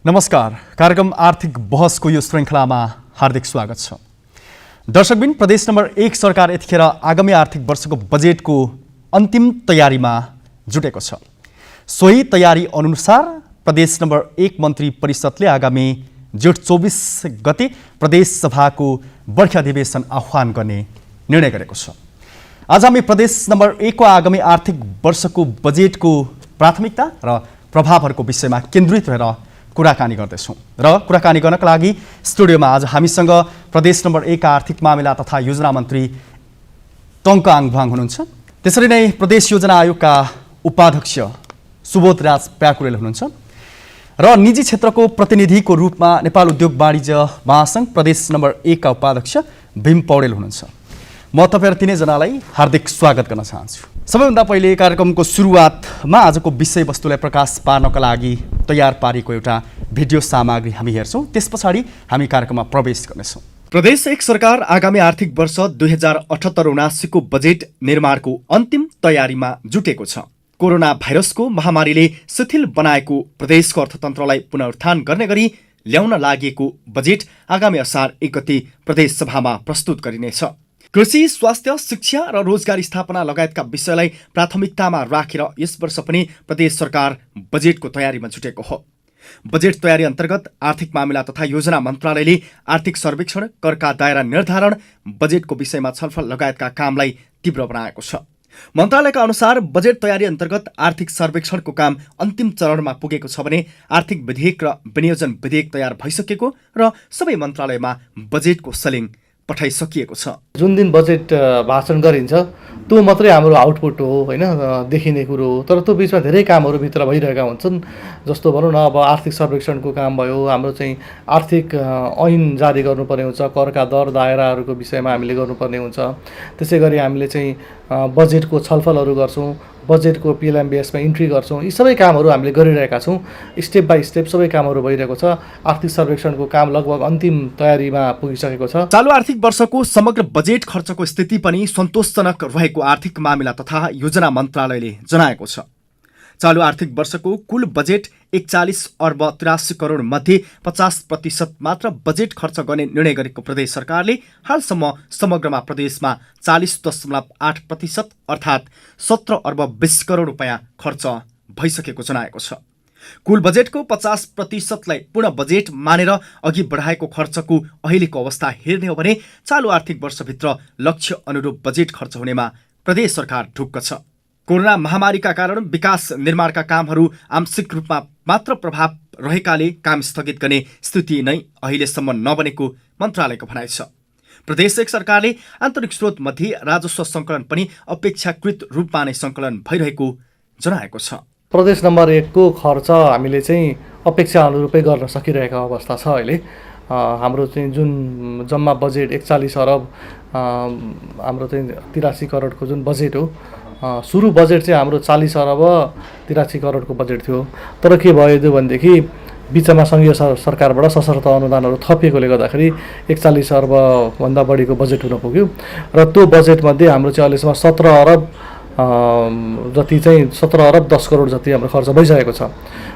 नमस्कार। कार्यक्रम आर्थिक बहसको यो श्रृङ्खलामा हार्दिक स्वागत छ। दर्शकबिन, प्रदेश नम्बर 1 सरकार यतिखेर आगामी आर्थिक वर्षको बजेटको अन्तिम तयारीमा जुटेको छ। सोही तयारी अनुसार प्रदेश नम्बर 1 मन्त्री परिषदले आगामी जेठ 24 गते प्रदेश सभाको बर्खा अधिवेशन आह्वान गर्ने निर्णय गरेको छ। आज हामी प्रदेश नम्बर 1 को आगामी आर्थिक वर्षको बजेटको प्राथमिकता र प्रभावहरूको विषयमा केन्द्रित रहेर कुराकानी गर्दैछौँ। र कुराकानी गर्नका लागि स्टुडियोमा आज हामीसँग प्रदेश नम्बर 1 का आर्थिक मामिला तथा योजना मन्त्री टङ्क आङभाङ हुनुहुन्छ। त्यसरी नै प्रदेश योजना आयोगका उपाध्यक्ष सुबोधराज प्याकुरेल हुनुहुन्छ र निजी क्षेत्रको प्रतिनिधिको रूपमा नेपाल उद्योग वाणिज्य महासङ्घ प्रदेश नम्बर 1 का उपाध्यक्ष भीम पौडेल हुनुहुन्छ। म तपाईहरु तीनैजनालाई हार्दिक स्वागत गर्न चाहन्छु। सबैभन्दा पहिले कार्यक्रमको सुरुवातमा आजको विषयवस्तुलाई प्रकाश पार्नका लागि तयार पारेको एउटा भिडियो सामग्री हामी हेर्छौँ। त्यसपछाडि हामी कार्यक्रममा प्रवेश गर्नेछौँ। प्रदेश 1 सरकार आगामी आर्थिक वर्ष 2078-79 को बजेट निर्माणको अन्तिम तयारीमा जुटेको छ। कोरोना भाइरसको महामारीले शिथिल बनाएको प्रदेशको अर्थतन्त्रलाई पुनरुत्थान गर्ने गरी ल्याउन लागेको बजेट आगामी असार 1 गते प्रदेश सभामा प्रस्तुत गरिनेछ। कृषि, स्वास्थ्य, शिक्षा र रोजगार स्थापना लगायतका विषयलाई प्राथमिकतामा राखेर यस वर्ष पनि प्रदेश सरकार बजेटको तयारीमा जुटेको हो। बजेट तयारी अन्तर्गत आर्थिक मामिला तथा योजना मन्त्रालयले आर्थिक सर्वेक्षण, करका दायरा निर्धारण, बजेटको विषयमा छलफल लगायतका कामलाई तीव्र बनाएको छ। मन्त्रालयका अनुसार बजेट तयारी अन्तर्गत आर्थिक सर्वेक्षणको काम अन्तिम चरणमा पुगेको छ भने आर्थिक विधेयक र विनियोजन विधेयक तयार भइसकेको र सबै मन्त्रालयमा बजेटको सलिङ पठाइसकिएको छ। जुन दिन बजेट भाषण गरिन्छ त्यो मात्रै हाम्रो आउटपुट हो, होइन, देखिने कुरो हो। तर त्यो बिचमा धेरै कामहरू भित्र भइरहेका हुन्छन्। जस्तो भनौँ न, अब आर्थिक सर्वेक्षणको काम भयो, हाम्रो चाहिँ आर्थिक ऐन जारी गर्नुपर्ने हुन्छ, करका दर दायराहरूको विषयमा हामीले गर्नुपर्ने हुन्छ। त्यसै गरी हामीले चाहिँ बजेटको छलफलहरू गर्छौँ, बजेटको पिएलएमबिएसमा इन्ट्री गर्छौँ। यी सबै कामहरू हामीले गरिरहेका छौँ। स्टेप बाई स्टेप सबै कामहरू भइरहेको छ। आर्थिक सर्वेक्षणको काम लगभग अन्तिम तयारीमा पुगिसकेको छ। चालु आर्थिक वर्षको समग्र बजेट खर्चको स्थिति पनि सन्तोषजनक रहेको आर्थिक मामिला तथा योजना मन्त्रालयले जनाएको छ। चालु आर्थिक वर्षको कुल बजेट 41 अर्ब 83 करोड मध्ये 50% मात्र बजेट खर्च गर्ने निर्णय गरेको प्रदेश सरकारले हालसम्म समग्रमा प्रदेशमा 40.8% अर्थात् 17 अर्ब 20 करोड रुपैयाँ खर्च भइसकेको जनाएको छ। कुल बजेटको 50%लाई पूर्ण बजेट मानेर अघि बढाएको खर्चको अहिलेको अवस्था हेर्ने हो भने चालु आर्थिक वर्षभित्र लक्ष्य अनुरूप बजेट खर्च हुनेमा प्रदेश सरकार ढुक्क छ। कोरोना महामारीका कारण विकास निर्माणका कामहरू आंशिक रूपमा मात्र प्रभाव रहेकाले काम स्थगित गर्ने स्थिति नै अहिलेसम्म नबनेको मन्त्रालयको भनाइ छ। प्रदेश 1 सरकारले आन्तरिक स्रोत मध्ये राजस्व सङ्कलन पनि अपेक्षाकृत रूपमा नै सङ्कलन भइरहेको जनाएको छ। प्रदेश नम्बर 1 को खर्च हामीले चाहिँ अपेक्षा अनुरूपै गर्न सकिरहेको अवस्था छ। अहिले हाम्रो चाहिँ जुन जम्मा बजेट 41 अरब हाम्रो चाहिँ 83 करोडको जुन बजेट हो, सुरु बजेट चाहिँ हाम्रो 40 अरब 83 करोडको बजेट थियो। तर के भयो त्यो भनेदेखि बिचमा सङ्घीय सरकारबाट सशर्त अनुदानहरू थपिएकोले गर्दाखेरि 41 अर्बभन्दा बढीको बजेट हुन पुग्यो र त्यो बजेटमध्ये हाम्रो चाहिँ अहिलेसम्म 17 अरब जति चाहिँ 17 अरब 10 करोड जति हाम्रो खर्च भइसकेको छ।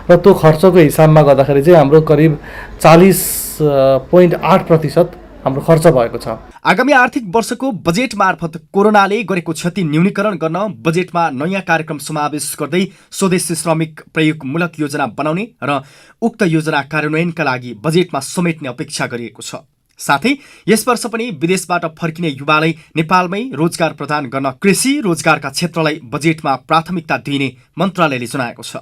र त्यो खर्चको हिसाबमा गर्दाखेरि चाहिँ हाम्रो करिब 40.8% हाम्रो खर्च भएको छ। आगामी आर्थिक वर्षको बजेट मार्फत कोरोनाले गरेको क्षति न्यूनीकरण गर्न बजेटमा नयाँ कार्यक्रम समावेश गर्दै स्वदेशी श्रमिक प्रयोगमूलक योजना बनाउने र उक्त योजना कार्यान्वयनका लागि बजेटमा समेट्ने अपेक्षा गरिएको छ। साथै यस वर्ष पनि विदेशबाट फर्किने युवालाई नेपालमै रोजगार प्रदान गर्न कृषि रोजगारका क्षेत्रलाई बजेटमा प्राथमिकता दिइने मन्त्रालयले जनाएको छ।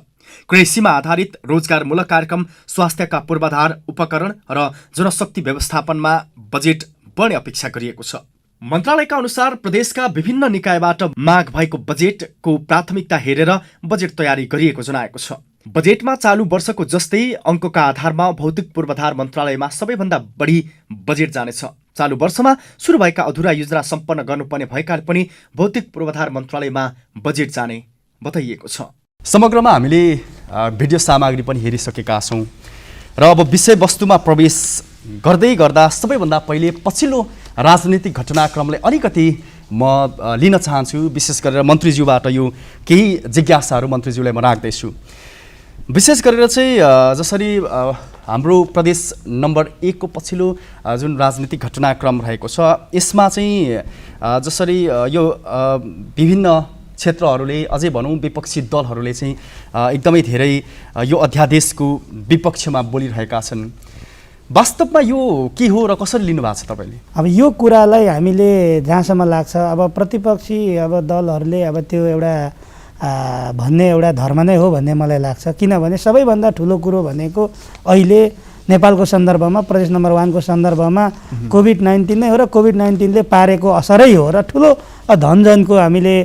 कृषिमा आधारित रोजगारमूलक कार्यक्रम, स्वास्थ्यका पूर्वाधार उपकरण र जनशक्ति व्यवस्थापनमा बजेट बढ्ने अपेक्षा गरिएको छ। मन्त्रालयका अनुसार प्रदेशका विभिन्न निकायबाट माग भएको बजेटको प्राथमिकता हेरेर बजेट तयारी गरिएको जनाएको छ। बजेटमा चालु वर्षको जस्तै अङ्कका आधारमा भौतिक पूर्वाधार मन्त्रालयमा सबैभन्दा बढी बजेट जानेछ। चालु वर्षमा सुरु भएका अधुरा योजना सम्पन्न गर्नुपर्ने भएकाले पनि भौतिक पूर्वाधार मन्त्रालयमा बजेट जाने बताइएको छ। समग्रमा हामीले भिडियो सामग्री पनि हेरिसकेका छौँ र अब विषयवस्तुमा प्रवेश गर्दै गर्दा सबैभन्दा पहिले पछिल्लो राजनीतिक घटनाक्रमलाई अलिकति म लिन चाहन्छु। विशेष गरेर मन्त्रीज्यूबाट यो केही जिज्ञासाहरू मन्त्रीज्यूलाई म राख्दैछु। विशेष गरेर चाहिँ जसरी हाम्रो प्रदेश नम्बर 1 को पछिल्लो जुन राजनीतिक घटनाक्रम रहेको छ यसमा चाहिँ जसरी यो विभिन्न क्षेत्रहरूले अझै भनौँ विपक्षी दलहरूले चाहिँ एकदमै धेरै यो अध्यादेशको विपक्षमा बोलिरहेका छन्। वास्तवमा यो के हो र कसरी लिनु भएको छ तपाईँले? अब यो कुरालाई हामीले जहाँसम्म लाग्छ अब प्रतिपक्षी अब दलहरूले अब त्यो एउटा भन्ने एउटा धर्म नै हो भन्ने मलाई लाग्छ। किनभने सबैभन्दा ठुलो कुरो भनेको अहिले नेपालको सन्दर्भमा प्रदेश नम्बर 1 को सन्दर्भमा कोभिड-19 नै हो र कोभिड-19ले पारेको असरै हो र ठुलो धनजनको हामीले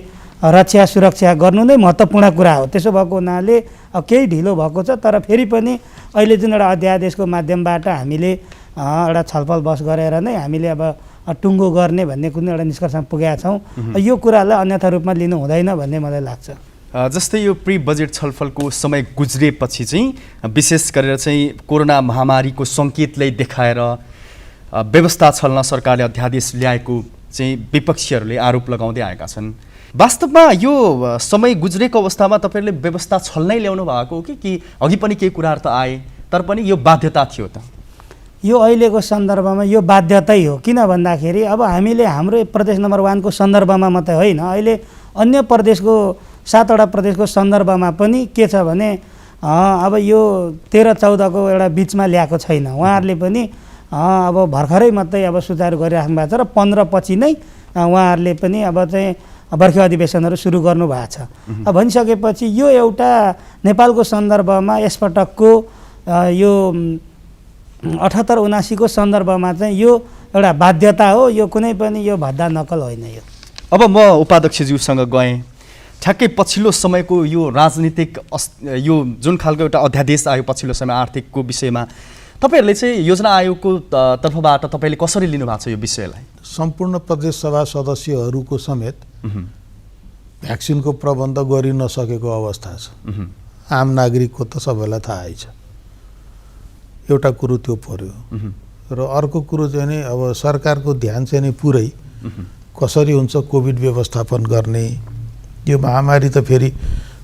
रक्षा सुरक्षा गर्नु नै महत्त्वपूर्ण कुरा हो। त्यसो भएको हुनाले केही ढिलो भएको छ, तर फेरि पनि अहिले जुन एउटा अध्यादेशको माध्यमबाट हामीले एउटा छलफल बस गरेर नै हामीले अब टुङ्गो गर्ने भन्ने कुनै एउटा निष्कर्षमा पुगेका छौँ। यो कुरालाई अन्यथा रूपमा लिनु हुँदैन भन्ने मलाई लाग्छ। जस्तै यो प्री बजेट छलफलको समय गुज्रेपछि चाहिँ विशेष गरेर चाहिँ कोरोना महामारीको सङ्केतलाई देखाएर व्यवस्था छल्न सरकारले अध्यादेश ल्याएको चाहिँ विपक्षीहरूले आरोप लगाउँदै आएका छन्। वास्तवमा यो समय गुज्रेको अवस्थामा तपाईँहरूले व्यवस्था छल्नै ल्याउनु भएको हो कि अघि पनि केही कुराहरू त आए तर पनि यो बाध्यता थियो त? यो अहिलेको सन्दर्भमा यो बाध्यतै हो। किन भन्दाखेरि अब हामीले हाम्रो प्रदेश नम्बर 1 को सन्दर्भमा मात्रै होइन, अहिले अन्य प्रदेशको 7वटा प्रदेशको सन्दर्भमा पनि के छ भने अब यो 13-14 को एउटा बिचमा ल्याएको छैन। उहाँहरूले पनि अब भर्खरै मात्रै अब सुचारू गरिराख्नु भएको छ र 15 पछि नै उहाँहरूले पनि अब चाहिँ बर्खे अधिवेशनहरू सुरु गर्नु भएको छ। भनिसकेपछि यो एउटा नेपालको सन्दर्भमा यसपटकको यो 78-79 को सन्दर्भमा चाहिँ यो एउटा बाध्यता हो। यो कुनै पनि यो भद्दा नकल होइन। यो अब म उपाध्यक्षज्यूसँग गएँ, ठ्याक्कै पछिल्लो समयको यो राजनीतिक यो जुन खालको एउटा अध्यादेश आयो पछिल्लो समय आर्थिकको विषयमा तपाईँहरूले चाहिँ योजना आयोगको तर्फबाट तपाईँले कसरी लिनुभएको छ यो विषयलाई? सम्पूर्ण प्रदेश सभा सदस्यहरूको समेत भ्याक्सिनको प्रबन्ध गरि नसकेको अवस्था छ। आम नागरिकको त सबैलाई थाहै छ। एउटा कुरो त्यो पर्यो र अर्को कुरो चाहिँ नि अब सरकारको ध्यान चाहिँ नि पुरै कसरी हुन्छ कोभिड व्यवस्थापन गर्ने। यो महामारी त फेरि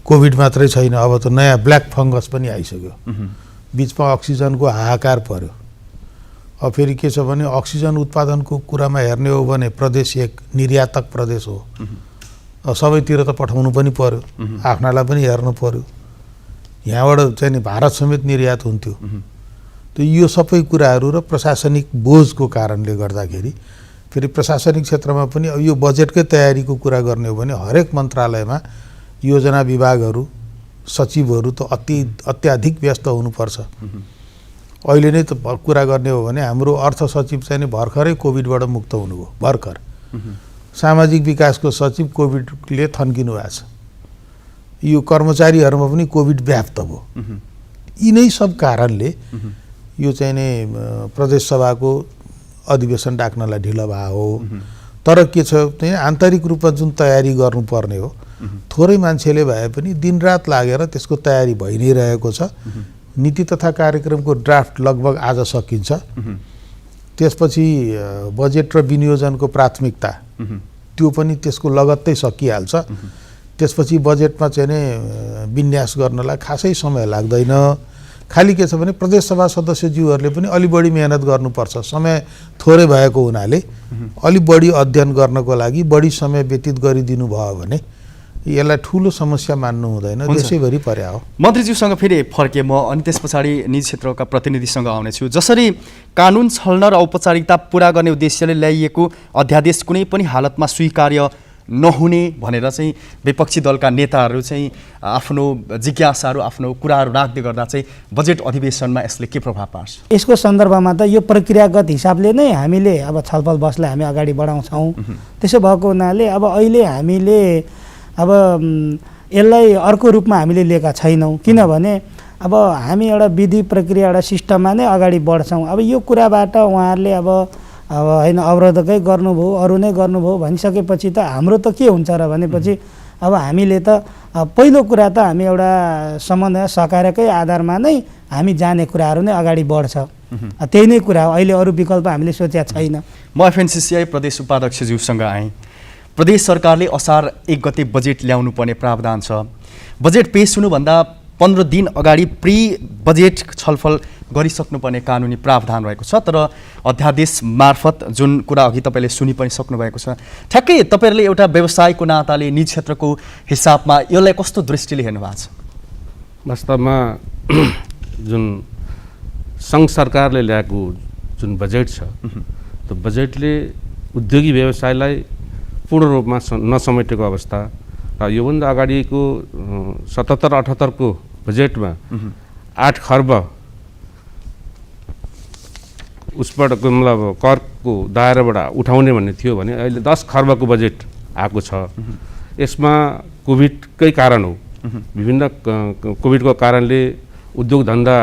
कोभिड मात्रै छैन, अब त नयाँ ब्ल्याक फङ्गस पनि आइसक्यो। बिचमा अक्सिजनको हाहाकार पर्यो। अब फेरि के छ भने अक्सिजन उत्पादनको कुरामा हेर्ने हो भने प्रदेश एक निर्यातक प्रदेश हो। सबैतिर त पठाउनु पनि पर्यो, आफ्नालाई पनि हेर्नु पर्यो। यहाँबाट चाहिँ नि भारत समेत निर्यात हुन्थ्यो। त यो सबै कुराहरू र प्रशासनिक बोझको कारणले गर्दाखेरि फेरि प्रशासनिक क्षेत्रमा पनि अब यो बजेटकै तयारीको कुरा गर्ने हो भने हरेक मन्त्रालयमा योजना विभागहरू सचिवहरू त अत्याधिक व्यस्त हुनुपर्छ। अहिले नै त कुरा गर्ने हो भने हाम्रो अर्थ सचिव चाहिँ नि भर्खरै कोभिडबाट मुक्त हुनुभयो। भर्खर सामाजिक विकासको सचिव कोभिडले थन्किनु भएको छ। यो कर्मचारीहरूमा पनि कोभिड व्याप्त भयो। यिनै सब कारणले यो चाहिँ नि प्रदेश सभाको अधिवेशन डाक्नलाई ढिलो भयो हो। तर के छ भने आन्तरिक रूपमा जुन तयारी गर्नुपर्ने हो थोरै मान्छेले भए पनि दिनरात लागेर त्यसको तयारी भइ नै रहेको छ। नीति तथा कार्यक्रमको ड्राफ्ट लगभग आज सकिन्छ। त्यसपछि बजेट र विनियोजनको प्राथमिकता त्यो पनि त्यसको लगत्तै सकिहाल्छ। त्यसपछि बजेटमा चाहिँ नि विन्यास गर्नलाई खासै समय लाग्दैन। खालि के छ भने प्रदेश सभा सदस्यज्यूहरूले पनि अलि बढी मेहनत गर्नुपर्छ। समय थोरै भएको हुनाले अलि बढी अध्ययन गर्नको लागि बढी समय व्यतीत गरिदिनु भयो भने यसलाई ठुलो समस्या मान्नु हुँदैन। देशैभरि पर्या हो। मन्त्रीज्यूसँग फेरि फर्के म अनि त्यस पछाडि निजी क्षेत्रका प्रतिनिधिसँग आउनेछु। जसरी कानुन छल्न र औपचारिकता पुरा गर्ने उद्देश्यले ल्याइएको अध्यादेश कुनै पनि हालतमा स्वीकार्य नहुने भनेर चाहिँ विपक्षी दलका नेताहरू चाहिँ आफ्नो जिज्ञासाहरू आफ्नो कुराहरू राख्दै गर्दा चाहिँ बजेट अधिवेशनमा यसले के प्रभाव पार्छ? यसको सन्दर्भमा त यो प्रक्रियागत हिसाबले नै हामीले अब छलफल बसलाई हामी अगाडि बढाउँछौँ। त्यसो भएको हुनाले अब अहिले हामीले अब यसलाई अर्को रूपमा हामीले लिएका छैनौँ। किनभने अब हामी एउटा विधि प्रक्रिया एउटा सिस्टममा नै अगाडि बढ्छौँ। अब यो कुराबाट उहाँहरूले अब होइन अवरोधकै गर्नुभयो अरू नै गर्नुभयो भनिसकेपछि त हाम्रो त के हुन्छ र भनेपछि अब हामीले त पहिलो कुरा त हामी एउटा समन्वय सहकार्यकै आधारमा नै हामी जाने कुराहरू नै अगाडि बढ्छ। त्यही नै कुरा हो। अहिले अरू विकल्प हामीले सोचेका छैन। म एफएनसीसीआई प्रदेश उपाध्यक्षज्यूसँग आएँ। प्रदेश सरकारले असार 1 गते बजेट ल्याउनु पर्ने प्रावधान छ। बजेट पेश हुनुभन्दा 15 दिन अगाडि प्री बजेट छलफल गरिसक्नुपर्ने कानुनी प्रावधान रहेको छ, तर अध्यादेश मार्फत जुन कुरा अघि तपाईँले सुनि पनि सक्नुभएको छ, ठ्याक्कै तपाईँहरूले एउटा व्यवसायको नाताले निजी क्षेत्रको हिसाबमा यसलाई कस्तो दृष्टिले हेर्नु भएको छ? वास्तवमा जुन सङ्घ सरकारले ल्याएको जुन बजेट छ त्यो बजेटले उद्योगी व्यवसायलाई पूर्ण रूपमा नसमेटेको अवस्था र योभन्दा अगाडिको 77-78 को बजेटमा 8 खर्ब उसबाट मतलब करको दायराबाट उठाउने भन्ने थियो भने अहिले 10 खर्बको बजेट आएको छ। यसमा कोभिडकै कारण हो, विभिन्न कोभिडको कारणले उद्योग धन्दा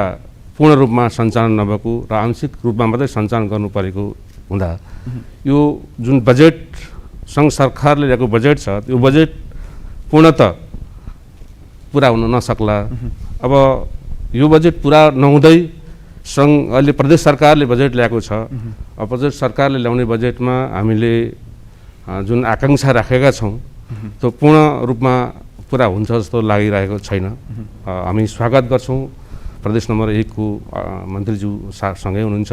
पूर्ण रूपमा सञ्चालन नभएको र आंशिक रूपमा मात्रै सञ्चालन गर्नु परेको हुँदा यो जुन बजेट सङ्घ सरकारले ल्याएको बजेट छ त्यो बजेट पूर्णतः पुरा हुन नसक्ला। अब यो बजेट पुरा नहुँदै सङ्घ अहिले प्रदेश सरकारले बजेट ल्याएको छ, अब प्रदेश सरकारले ल्याउने बजेटमा हामीले जुन आकाङ्क्षा राखेका छौँ त्यो पूर्ण रूपमा पुरा हुन्छ जस्तो लागिरहेको छैन। हामी स्वागत गर्छौँ प्रदेश नम्बर 1 को मन्त्रीज्यू सँगै हुनुहुन्छ।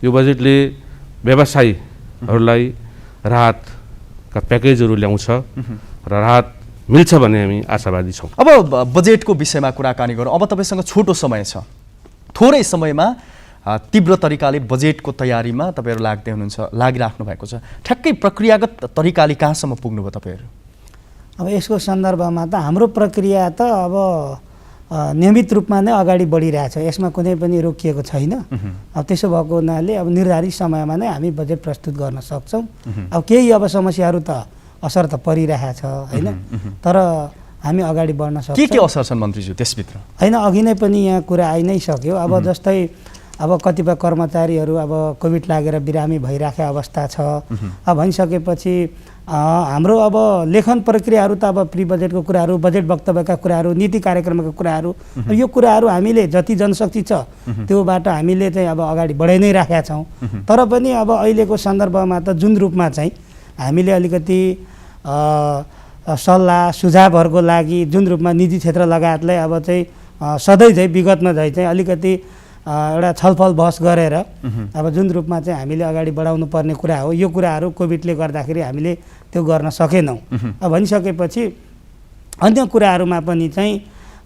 यो बजेटले व्यवसायीहरूलाई राहतका प्याकेजहरू ल्याउँछ र राहत मिल्छ भन्ने हामी आशावादी छौँ। अब बजेटको विषयमा कुराकानी गरौँ। अब तपाईँसँग छोटो समय छ, थोरै समयमा तीव्र तरिकाले बजेटको तयारीमा तपाईँहरू लागिराख्नु भएको छ। ठ्याक्कै प्रक्रियागत तरिकाले कहाँसम्म पुग्नुभयो तपाईँहरू? अब यसको सन्दर्भमा त हाम्रो प्रक्रिया त अब नियमित रूपमा नै अगाडि बढिरहेछ, यसमा कुनै पनि रोकिएको छैन। अब त्यसो भएको हुनाले अब निर्धारित समयमा नै हामी बजेट प्रस्तुत गर्न सक्छौँ। अब केही अब समस्याहरू त असर त परिरहेछ होइन, तर हामी अगाडि बढ्न सक्छौँ। के असर छन् मन्त्रीज्यू त्यसभित्र? होइन, अघि नै पनि यहाँ कुरा आइ नै सक्यो। अब जस्तै अब कतिपय कर्मचारीहरू अब कोभिड लागेर बिरामी भइराखेको अवस्था छ। अब भइसकेपछि हाम्रो अब लेखन प्रक्रियाहरू त अब प्री बजेटको कुराहरू, बजेट वक्तव्यका कुराहरू, नीति कार्यक्रमका कुराहरू, यो कुराहरू हामीले जति जनशक्ति छ त्योबाट हामीले चाहिँ अब अगाडि बढाइ नै राखेका छौँ। तर पनि अब अहिलेको सन्दर्भमा त जुन रूपमा चाहिँ हामीले अलिकति सल्लाह सुझावहरूको लागि जुन रूपमा निजी क्षेत्र लगायतलाई अब चाहिँ सधैँ चाहिँ विगतमा चाहिँ अलिकति एउटा छलफल बहस गरेर अब जुन रूपमा चाहिँ हामीले अगाडि बढाउनु पर्ने कुरा हो, यो कुराहरू कोभिडले गर्दाखेरि हामीले त्यो गर्न सकेनौँ। अब भनिसकेपछि अन्य कुराहरूमा पनि चाहिँ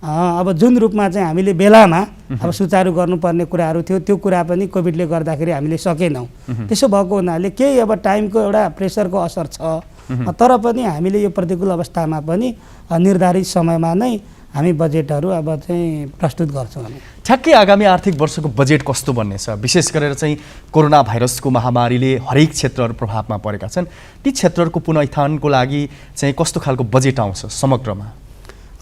अब जुन रूपमा चाहिँ हामीले बेलामा अब सुचारू गर्नुपर्ने कुराहरू थियो त्यो कुरा पनि कोभिडले गर्दाखेरि हामीले सकेनौँ। त्यसो भएको हुनाले केही अब टाइमको एउटा प्रेसरको असर छ, तर पनि हामीले यो प्रतिकूल अवस्थामा पनि निर्धारित समयमा नै हामी बजेटहरू अब चाहिँ प्रस्तुत गर्छौँ। ठ्याक्कै आगामी आर्थिक वर्षको बजेट कस्तो बन्ने छ? विशेष गरेर चाहिँ कोरोना भाइरसको महामारीले हरेक क्षेत्रहरू प्रभावमा परेका छन्, ती क्षेत्रहरूको पुनरुत्थानको लागि चाहिँ कस्तो खालको बजेट आउँछ समग्रमा?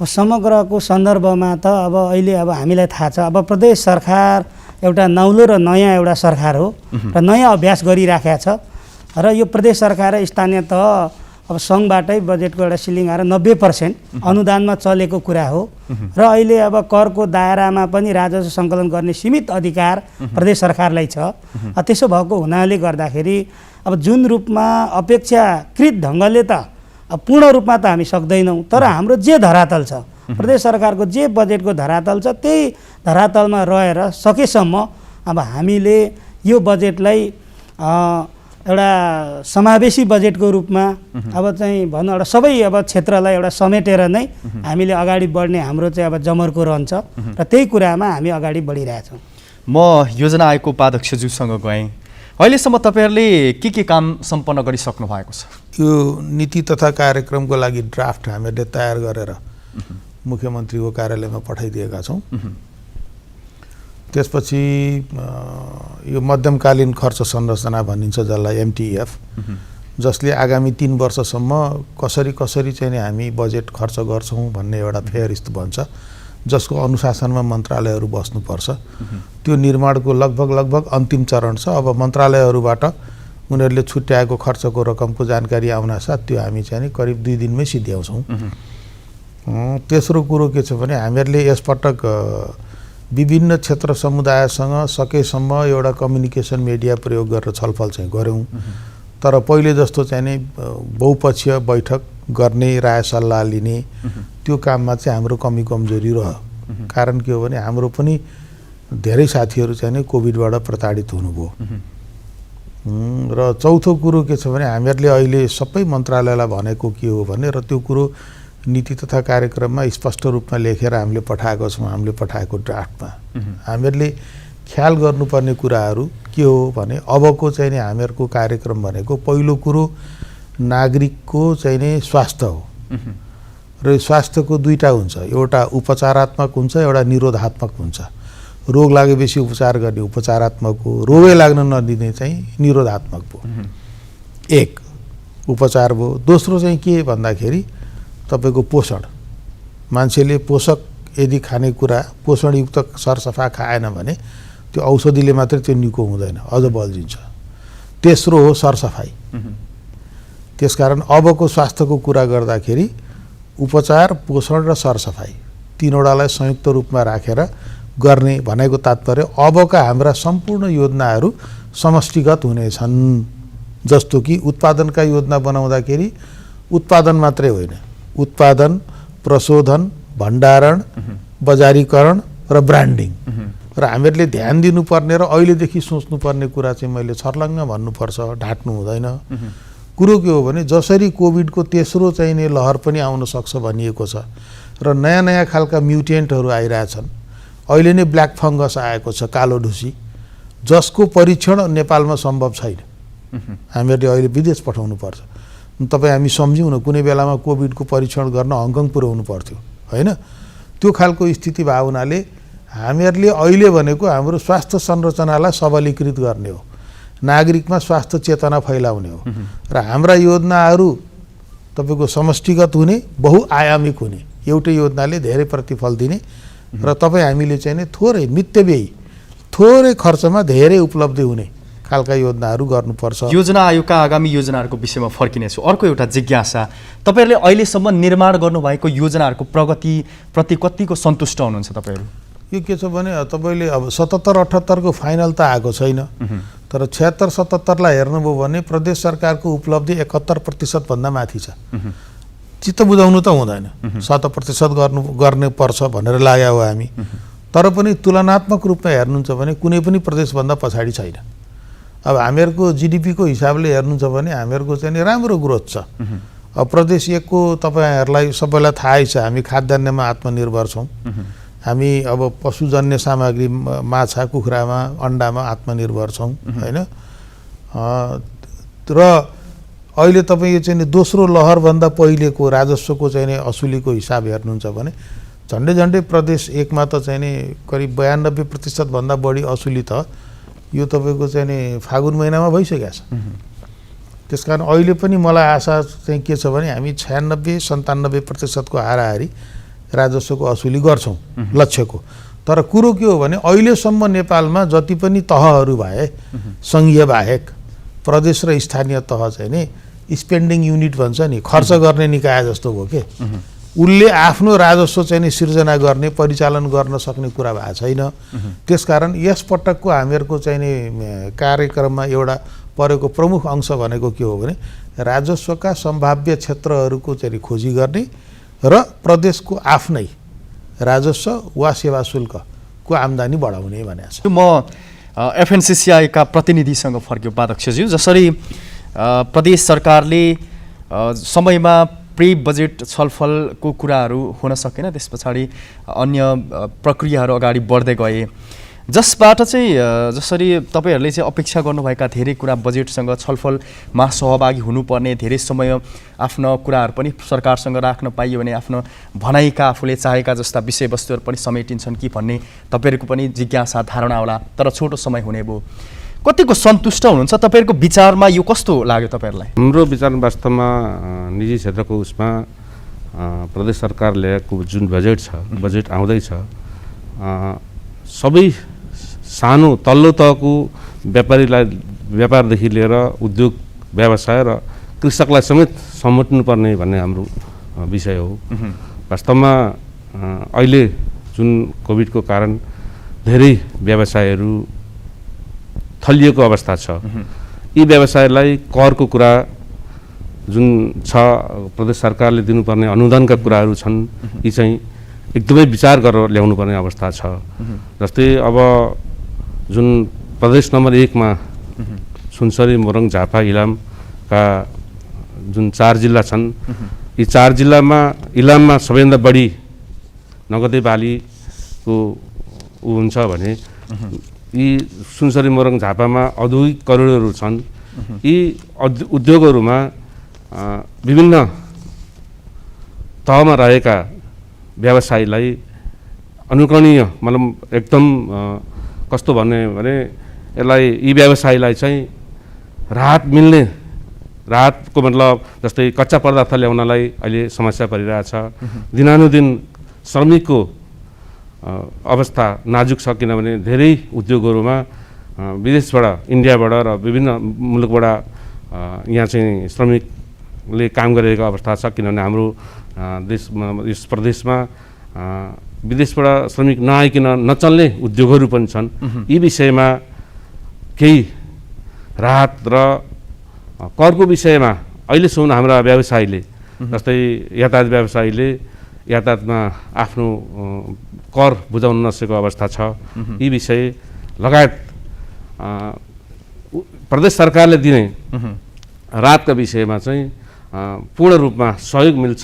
अब समग्रको सन्दर्भमा त अब अहिले अब हामीलाई थाहा छ अब प्रदेश सरकार एउटा नौलो र नयाँ एउटा सरकार हो र नयाँ अभ्यास गरिराखेको छ र यो प्रदेश सरकार र स्थानीय तह अब सङ्घबाटै बजेटको एउटा सिलिङ आएर 90% अनुदानमा चलेको कुरा हो र अहिले अब करको दायरामा पनि राजस्व सङ्कलन गर्ने सीमित अधिकार प्रदेश सरकारलाई छ। त्यसो भएको हुनाले गर्दाखेरि अब जुन रूपमा अपेक्षाकृत ढङ्गले त अब पूर्ण रूपमा त हामी सक्दैनौँ, तर हाम्रो जे धरातल छ प्रदेश सरकारको जे बजेटको धरातल छ त्यही धरातलमा रहेर सकेसम्म अब हामीले यो बजेटलाई एउटा समावेशी बजेटको रूपमा अब चाहिँ भनौँ एउटा सबै अब क्षेत्रलाई एउटा समेटेर नै हामीले अगाडि बढ्ने हाम्रो चाहिँ अब जमर्को रहन्छ र त्यही कुरामा हामी अगाडि बढिरहेछौँ। म योजना आयोगको उपाध्यक्षज्यूसँग गएँ, अहिलेसम्म तपाईँहरूले के काम सम्पन्न गरिसक्नु भएको छ? यो नीति तथा कार्यक्रमको लागि ड्राफ्ट हामीले तयार गरेर मुख्यमन्त्रीको कार्यालयमा पठाइदिएका छौँ। त्यसपछि यो मध्यमकालीन खर्च संरचना भनिन्छ जसलाई MTF, जसले आगामी 3 वर्षसम्म कसरी चाहिँ हामी बजेट खर्च गर्छौँ भन्ने एउटा फेयरिस्त भन्छ, जसको अनुशासनमा मन्त्रालयहरू बस्नुपर्छ। त्यो निर्माणको लगभग अन्तिम चरण छ। अब मन्त्रालयहरूबाट उनीहरूले छुट्याएको खर्चको रकमको जानकारी आउनासाथ त्यो हामी चाहिँ करिब 2 दिनमै सिध्याउँछौँ। तेस्रो कुरो के छ भने हामीहरूले यसपटक विभिन्न क्षेत्र समुदायसँग सकेसम्म एउटा कम्युनिकेसन मिडिया प्रयोग गरेर छलफल चाहिँ गऱ्यौँ, तर पहिले जस्तो चाहिँ नि बहुपक्षीय बैठक गर्ने, राय सल्लाह लिने त्यो काममा चाहिँ हाम्रो कमी कमजोरी रह्यो। कारण के हो भने हाम्रो पनि धेरै साथीहरू चाहिँ नि कोभिडबाट प्रताडित हुनुभयो। र चौथो कुरो के छ भने हामीहरूले अहिले सबै मन्त्रालयलाई भनेको के हो भने, र त्यो कुरो नीति तथा कार्यक्रममा स्पष्ट रूपमा लेखेर हामीले पठाएको छौँ, हामीले पठाएको ड्राफ्टमा हामीहरूले ख्याल गर्नुपर्ने कुराहरू के हो भने, अबको चाहिँ नि हामीहरूको कार्यक्रम भनेको पहिलो कुरो नागरिकको चाहिँ नि स्वास्थ्य हो। र स्वास्थ्यको दुईटा हुन्छ, एउटा उपचारात्मक हुन्छ, एउटा निरोधात्मक हुन्छ। रोग लागेपछि उपचार गर्ने उपचारात्मक हो, रोगै लाग्न नदिने चाहिँ निरोधात्मक भयो। एक उपचार भयो। दोस्रो चाहिँ के भन्दाखेरि तपाईँको पोषण। मान्छेले पोषक यदि खानेकुरा पोषणयुक्त सरसफा खाएन भने त्यो औषधिले मात्रै त्यो निको हुँदैन, अझ बल्झिन्छ। तेस्रो हो सरसफाइ। त्यसकारण अबको स्वास्थ्यको कुरा गर्दाखेरि उपचार, पोषण र सरसफाइ तीनवटालाई संयुक्त रूपमा राखेर गर्ने भनेको तात्पर्य अबका हाम्रा सम्पूर्ण योजनाहरू समष्टिगत हुनेछन्। जस्तो कि उत्पादनका योजना बनाउँदाखेरि उत्पादन मात्रै होइन, उत्पादन, प्रशोधन, भण्डारण, बजारीकरण र ब्रान्डिङ। र हामीहरूले ध्यान दिनुपर्ने र अहिलेदेखि सोच्नुपर्ने कुरा चाहिँ मैले छर्लङ्ग भन्नुपर्छ, ढाँट्नु हुँदैन। कुरो के हो भने जसरी कोभिडको तेस्रो चाहिँ नि लहर पनि आउन सक्छ भनिएको छ र नयाँ नयाँ खालका म्युटेन्टहरू आइरहेछन्। अहिले नै ब्ल्याक फङ्गस आएको छ, कालो ढुसी, जसको परीक्षण नेपालमा सम्भव छैन। हामीहरूले अहिले विदेश पठाउनु पर्छ। तपाईँ हामी सम्झ्यौँ न, कुनै बेलामा कोभिडको परीक्षण गर्न हङकङ पुर्याउनु पर्थ्यो होइन। त्यो खालको स्थिति भएको हुनाले हामीहरूले अहिले भनेको हाम्रो स्वास्थ्य संरचनालाई सबलीकृत गर्ने हो, नागरिकमा स्वास्थ्य चेतना फैलाउने हो। र हाम्रा योजनाहरू तपाईँको समष्टिगत हुने, बहुआयामिक हुने। एउटै योजनाले धेरै प्रतिफल दिने र तपाईँ हामीले चाहिँ नि थोरै मितव्ययी, थोरै खर्चमा धेरै उपलब्धि हुने खालका योजनाहरू गर्नुपर्छ। योजना आयोगका आगामी योजनाहरूको विषयमा फर्किनेछु। अर्को एउटा जिज्ञासा, तपाईँहरूले अहिलेसम्म निर्माण गर्नुभएको योजनाहरूको प्रगतिप्रति कतिको सन्तुष्ट हुनुहुन्छ तपाईँहरू? यो के छ भने तपाईँले अब 77-78 को फाइनल त आएको छैन, तर 76-77लाई हेर्नुभयो भने प्रदेश सरकारको उपलब्धि 71% भन्दा माथि छ। चित्त बुझाउनु त हुँदैन, 100% गर्ने पर्छ भनेर लाग्यो हो हामी। तर पनि तुलनात्मक रूपमा हेर्नुहुन्छ भने कुनै पनि प्रदेशभन्दा पछाडि छैन। अब हामीहरूको जिडिपीको हिसाबले हेर्नुहुन्छ भने हामीहरूको चाहिँ नि राम्रो ग्रोथ छ। अब प्रदेश 1 को तपाईँहरूलाई सबैलाई थाहै छ, हामी खाद्यान्नमा आत्मनिर्भर छौँ। हामी अब पशुजन्य सामग्री, माछा, कुखुरामा, अन्डामा आत्मनिर्भर छौँ होइन। र अहिले तपाईँ यो चाहिँ दोस्रो लहरभन्दा पहिलेको राजस्वको चाहिँ नि असुलीको हिसाब हेर्नुहुन्छ भने झन्डै झन्डै प्रदेश 1 मा त चाहिँ नि करिब 92% भन्दा बढी असुली त यो तपाईँको चाहिँ नि फागुन महिनामा भइसकेको छ। त्यसकारण अहिले पनि मलाई आशा चाहिँ के छ भने हामी 96-97% को हाराहारी राजस्वको असुली गर्छौँ लक्ष्यको। तर कुरो के हो भने अहिलेसम्म नेपालमा जति पनि तहहरू भए, सङ्घीय बाहेक प्रदेश र स्थानीय तह चाहिँ नि स्पेन्डिङ युनिट भन्छ नि, खर्च गर्ने निकाय जस्तो भयो के। उसले आफ्नो राजस्व चाहिँ नि सिर्जना गर्ने, परिचालन गर्न सक्ने कुरा भएको छैन। त्यसकारण यस पटकको हामीहरूको चाहिँ नि कार्यक्रममा एउटा परेको प्रमुख अंश भनेको के हो भने राजस्वका सम्भाव्य क्षेत्रहरूको चाहिँ खोजी गर्ने र प्रदेशको आफ्नै राजस्व वा सेवा शुल्कको आम्दानी बढाउने भनेको छ। म एफएनसीसीआईका प्रतिनिधिसँग फर्क्यो उपाध्यक्षज्यू। जसरी प्रदेश सरकारले समयमा प्री बजेट छलफलको कुराहरू हुन सकेन, त्यस पछाडि अन्य प्रक्रियाहरू अगाडि बढ्दै गए, जसबाट चाहिँ जसरी तपाईँहरूले चाहिँ अपेक्षा गर्नुभएका धेरै कुरा बजेटसँग छलफलमा सहभागी हुनुपर्ने, धेरै समय आफ्नो कुराहरू पनि सरकारसँग राख्न पाइयो भने आफ्नो भनाइका आफूले चाहेका जस्ता विषयवस्तुहरू पनि समेटिन्छन् कि भन्ने तपाईँहरूको पनि जिज्ञासा, धारणा होला। तर छोटो समय हुने भयो, कतिको सन्तुष्ट हुनुहुन्छ? तपाईँहरूको विचारमा यो कस्तो लाग्यो तपाईँहरूलाई? हाम्रो विचार वास्तवमा निजी क्षेत्रको उसमा प्रदेश सरकार ल्याएको जुन बजेट छ, बजेट आउँदैछ, सबै सानो तल्लो तहको व्यापारदेखि लिएर उद्योग व्यवसाय र कृषकलाई समेत समेट्नुपर्ने भन्ने हाम्रो विषय हो। वास्तवमा अहिले जुन कोभिडको कारण धेरै व्यवसायहरू थलिएको अवस्था छ, यी व्यवसायलाई करको कुरा जुन छ, प्रदेश सरकारले दिनुपर्ने अनुदानका कुराहरू छन्, यी चाहिँ एकदमै विचार गरेर ल्याउनु पर्ने अवस्था छ। जस्तै अब जुन प्रदेश नम्बर 1 मा सुनसरी, मोरङ, झापा, इलामका जुन 4 जिल्ला छन्, यी 4 जिल्लामा इलाममा सबैभन्दा बढी नगदे बालीको हुन्छ भने यी सुनसरी, मोरङ, झापामा औद्योगिक करिडोरहरू छन्। यी उद्योगहरूमा विभिन्न तहमा रहेका व्यवसायीलाई अनुकरणीय मतलब एकदम कस्तो भन्ने भने यसलाई यी व्यवसायीलाई चाहिँ राहत मिल्ने, राहतको मतलब जस्तै कच्चा पदार्थ ल्याउनलाई अहिले समस्या परिरहेछ। दिनानुदिन श्रमिकको अवस्था नाजुक छ, किनभने धेरै उद्योगहरूमा विदेशबाट, इन्डियाबाट र विभिन्न मुलुकबाट यहाँ चाहिँ श्रमिकले काम गरिरहेको अवस्था छ। किनभने हाम्रो देशमा, यस प्रदेशमा विदेशबाट श्रमिक नआइकन नचल्ने उद्योगहरू पनि छन्। यी विषयमा केही राहत र करको विषयमा अहिलेसम्म हाम्रा व्यवसायीले, जस्तै यातायात व्यवसायीले यातायातमा आफ्नो कर बुझाउन नसकेको अवस्था छ। यी विषय लगायत प्रदेश सरकारले दिने राहतका विषयमा चाहिँ पूर्ण रूपमा सहयोग मिल्छ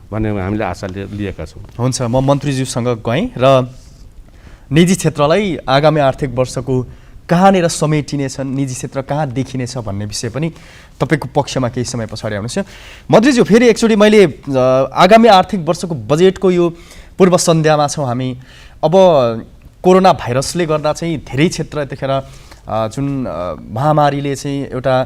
भन्ने हामीले आशा लिएका छौँ। हुन्छ, म मन्त्रीज्यूसँग गएँ र निजी क्षेत्रलाई आगामी आर्थिक वर्षको कहाँनिर समेटिनेछ, निजी क्षेत्र कहाँ देखिनेछ भन्ने विषय पनि तपाईँको पक्षमा केही समय पछाडि आउनुहोस्। मन्त्रीज्यू, फेरि एकचोटि मैले आगामी आर्थिक वर्षको बजेटको यो पूर्व सन्ध्यामा छौँ हामी। अब कोरोना भाइरसले गर्दा चाहिँ धेरै क्षेत्र यतिखेर जुन महामारीले चाहिँ एउटा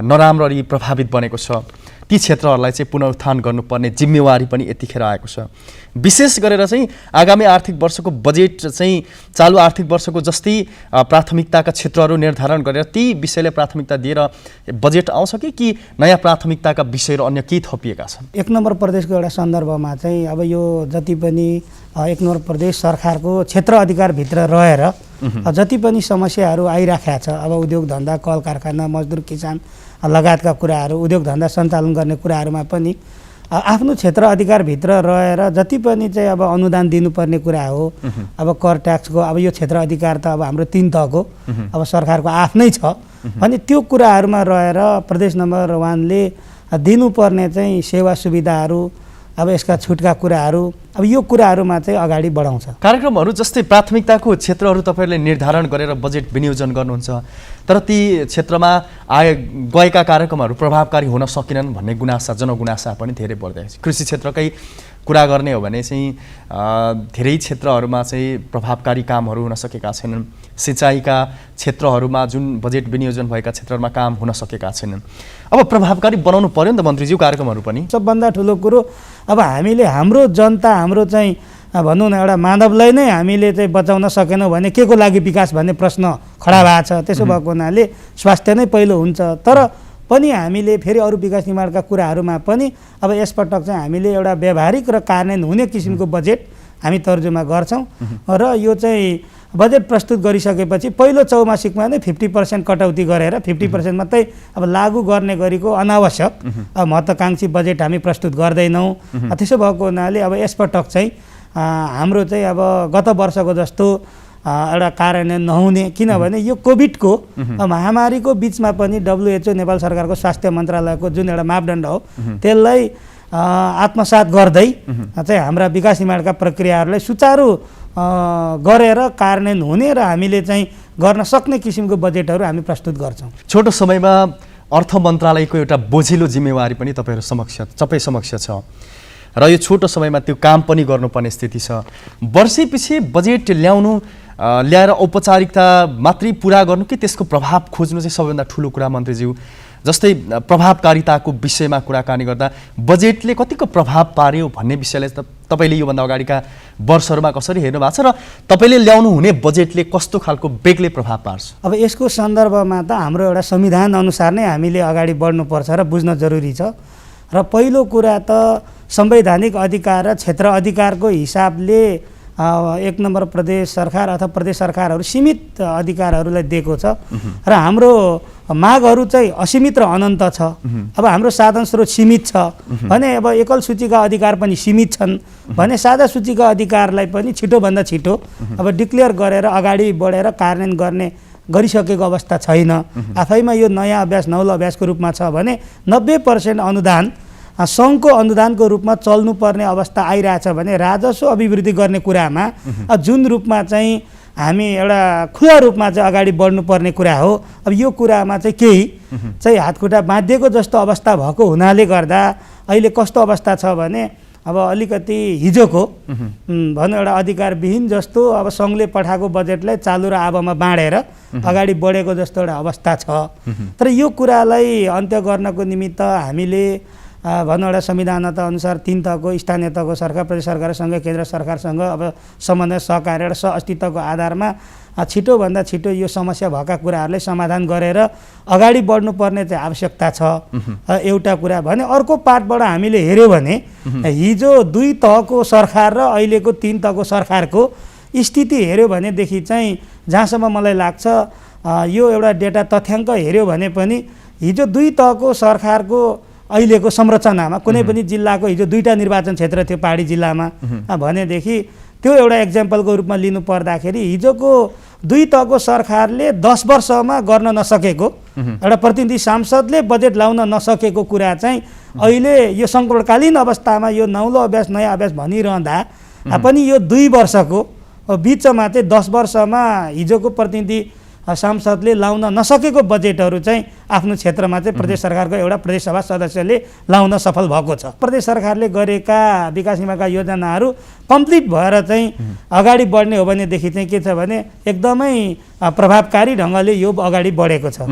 नराम्ररी प्रभावित बनेको छ, ती क्षेत्रहरूलाई चाहिँ पुनरुत्थान गर्नुपर्ने जिम्मेवारी पनि यतिखेर आएको छ। विशेष गरेर चाहिँ आगामी आर्थिक वर्षको बजेट चाहिँ चालु आर्थिक वर्षको जस्तै प्राथमिकताका क्षेत्रहरू निर्धारण गरेर ती विषयलाई प्राथमिकता दिएर बजेट आउँछ कि नयाँ प्राथमिकताका विषयहरू अन्य केही थपिएका छन्? 1 नम्बर प्रदेशको एउटा सन्दर्भमा चाहिँ अब यो जति पनि 1 नम्बर प्रदेश सरकारको क्षेत्र अधिकारभित्र रहेर जति पनि समस्याहरू आइराखेका छ, अब उद्योग धन्दा, कल कारखाना, मजदुर, किसान लगायतका कुराहरू, उद्योग धन्दा सञ्चालन गर्ने कुराहरूमा पनि आफ्नो क्षेत्र अधिकारभित्र रहेर जति पनि चाहिँ अब अनुदान दिनुपर्ने कुरा हो, अब कर ट्याक्सको, अब यो क्षेत्र अधिकार त अब हाम्रो 3 तहको अब सरकारको आफ्नै छ भने त्यो कुराहरूमा रहेर प्रदेश नम्बर 1 ले दिनुपर्ने चाहिँ सेवा सुविधाहरू, अब यसका छुटका कुराहरू, अब यो कुराहरूमा चाहिँ अगाडि बढाउँछ। कार्यक्रमहरू जस्तै प्राथमिकताको क्षेत्रहरू तपाईँहरूले निर्धारण गरेर बजेट विनियोजन गर्नुहुन्छ, तर ती क्षेत्रमा गएका कार्यक्रमहरू प्रभावकारी हुन सकेनन् भन्ने गुनासा, जनगुनासा पनि धेरै बढ्दैछ। कृषि क्षेत्रकै कुरा गर्ने हो भने चाहिँ धेरै क्षेत्रहरूमा चाहिँ प्रभावकारी कामहरू हुन सकेका छैनन्। सिँचाइका क्षेत्रहरूमा जुन बजेट विनियोजन भएका क्षेत्रहरूमा काम हुन सकेका छैनन्। अब प्रभावकारी बनाउनु पर्यो नि त मन्त्रीज्यू कार्यक्रमहरू पनि। सबभन्दा ठुलो कुरो अब हामीले हाम्रो जनता, हाम्रो चाहिँ भनौँ न एउटा मानवलाई नै हामीले चाहिँ बचाउन सकेनौँ भने के को लागि विकास भन्ने प्रश्न खडा भएको छ। त्यसो भएको हुनाले स्वास्थ्य नै पहिलो हुन्छ, तर पनि हामीले फेरि अरू विकास निर्माणका कुराहरूमा पनि अब यसपटक चाहिँ हामीले एउटा व्यावहारिक र कार्यान्वयन हुने किसिमको बजेट हामी तर्जुमा गर्छौँ र यो चाहिँ बजेट प्रस्तुत गरिसकेपछि पहिलो चौमासिकमा नै 50% कटौती गरेर 50% मात्रै अब लागू गर्ने गरेको अनावश्यक महत्त्वाकांक्षी बजेट हामी प्रस्तुत गर्दैनौँ। त्यसो भएको हुनाले अब यसपटक चाहिँ हाम्रो चाहिँ अब गत वर्षको जस्तो एउटा कार्यान्वयन नहुने, किनभने यो कोभिडको महामारीको बिचमा पनि WHO नेपाल सरकारको स्वास्थ्य मन्त्रालयको जुन एउटा मापदण्ड हो त्यसलाई आत्मसात गर्दै चाहिँ हाम्रा विकास निर्माणका प्रक्रियाहरूलाई सुचारू गरेर कार्यान्वयन हुने र हामीले चाहिँ गर्न सक्ने किसिमको बजेटहरू हामी प्रस्तुत गर्छौँ। छोटो समयमा अर्थ मन्त्रालयको एउटा बोझिलो जिम्मेवारी पनि तपाईँ समक्ष छ र यो छोटो समयमा त्यो काम पनि गर्नुपर्ने स्थिति छ। वर्षैपछि बजेट ल्याएर औपचारिकता मात्रै पुरा गर्नु कि त्यसको प्रभाव खोज्नु चाहिँ सबैभन्दा ठुलो कुरा मन्त्रीज्यू। जस्तै प्रभावकारिताको विषयमा कुराकानी गर्दा बजेटले कतिको प्रभाव पार्यो भन्ने विषयलाई तपाईँले योभन्दा अगाडिका वर्षहरूमा कसरी हेर्नु भएको छ र तपाईँले ल्याउनु हुने बजेटले कस्तो खालको बेग्लै प्रभाव पार्छ? अब यसको सन्दर्भमा त हाम्रो एउटा संविधान अनुसार नै हामीले अगाडि बढ्नुपर्छ र बुझ्न जरुरी छ। र पहिलो कुरा त संवैधानिक अधिकार र क्षेत्र अधिकारको हिसाबले एक नम्बर प्रदेश सरकार अथवा प्रदेश सरकारहरू सीमित अधिकारहरूलाई दिएको छ र हाम्रो मागहरू चाहिँ असीमित र अनन्त छ। अब हाम्रो साधन स्रोत सीमित छ भने अब एकल सूचीका अधिकार पनि सीमित छन् भने साझा सूचीका अधिकारलाई पनि छिटोभन्दा छिटो अब डिक्लेयर गरेर अगाडि बढेर कार्यान्वयन गर्ने गरिसकेको अवस्था छैन। आफैमा यो नयाँ अभ्यास नौलो अभ्यासको रूपमा छ भने 90% अनुदान सङ्घको अनुदानको रूपमा चल्नुपर्ने अवस्था आइरहेछ भने राजस्व अभिवृद्धि गर्ने कुरामा जुन रूपमा चाहिँ हामी एउटा खुला रूपमा चाहिँ अगाडि बढ्नुपर्ने कुरा हो। अब यो कुरामा चाहिँ केही चाहिँ हातखुट्टा बाँधिएको जस्तो अवस्था भएको हुनाले गर्दा अहिले कस्तो अवस्था छ भने अब अलिकति हिजोको भनौँ एउटा अधिकारविहीन जस्तो अब सङ्घले पठाएको बजेटलाई चालु र आबोमा बाँडेर अगाडि बढेको जस्तो एउटा अवस्था छ। तर यो कुरालाई अन्त्य गर्नको निमित्त हामीले भनौँ एउटा संविधान अनुसार 3 तहको स्थानीय तहको सरकार प्रदेश सरकारसँग केन्द्र सरकारसँग अब समन्वय सहकार्य र सहअस्तित्वको आधारमा छिटोभन्दा छिटो यो समस्या भएका कुराहरूलाई समाधान गरेर अगाडि बढ्नुपर्ने चाहिँ आवश्यकता छ एउटा कुरा भने। अर्को पार्टबाट हामीले हेऱ्यौँ भने हिजो 2 तहको सरकार र अहिलेको 3 तहको सरकारको स्थिति हेऱ्यो भनेदेखि चाहिँ जहाँसम्म मलाई लाग्छ यो एउटा डेटा तथ्याङ्क हेऱ्यो भने पनि हिजो 2 तहको सरकारको अहिलेको संरचनामा कुनै पनि जिल्लाको हिजो 2टा निर्वाचन क्षेत्र थियो पहाडी जिल्लामा भनेदेखि त्यो एउटा एक्जाम्पलको रूपमा लिनु पर्दाखेरि हिजोको 2 तहको सरकारले 10 वर्षमा गर्न नसकेको एउटा प्रतिनिधि सांसदले बजेट लाउन नसकेको कुरा चाहिँ अहिले यो सङ्कटकालीन अवस्थामा यो नौलो अभ्यास नयाँ अभ्यास भनिरहँदा पनि यो 2 वर्षको बिचमा चाहिँ 10 वर्षमा हिजोको प्रतिनिधि सांसदले लाउन नसकेको बजेटहरू चाहिँ आफ्नो क्षेत्रमा चाहिँ प्रदेश सरकारको एउटा प्रदेश सभा सदस्यले लाउन सफल भएको छ। प्रदेश सरकारले गरेका विकास निगमका योजनाहरू कम्प्लिट भएर चाहिँ अगाडि बढ्ने हो भनेदेखि चाहिँ के छ भने एकदमै प्रभावकारी ढङ्गले यो अगाडि बढेको छ।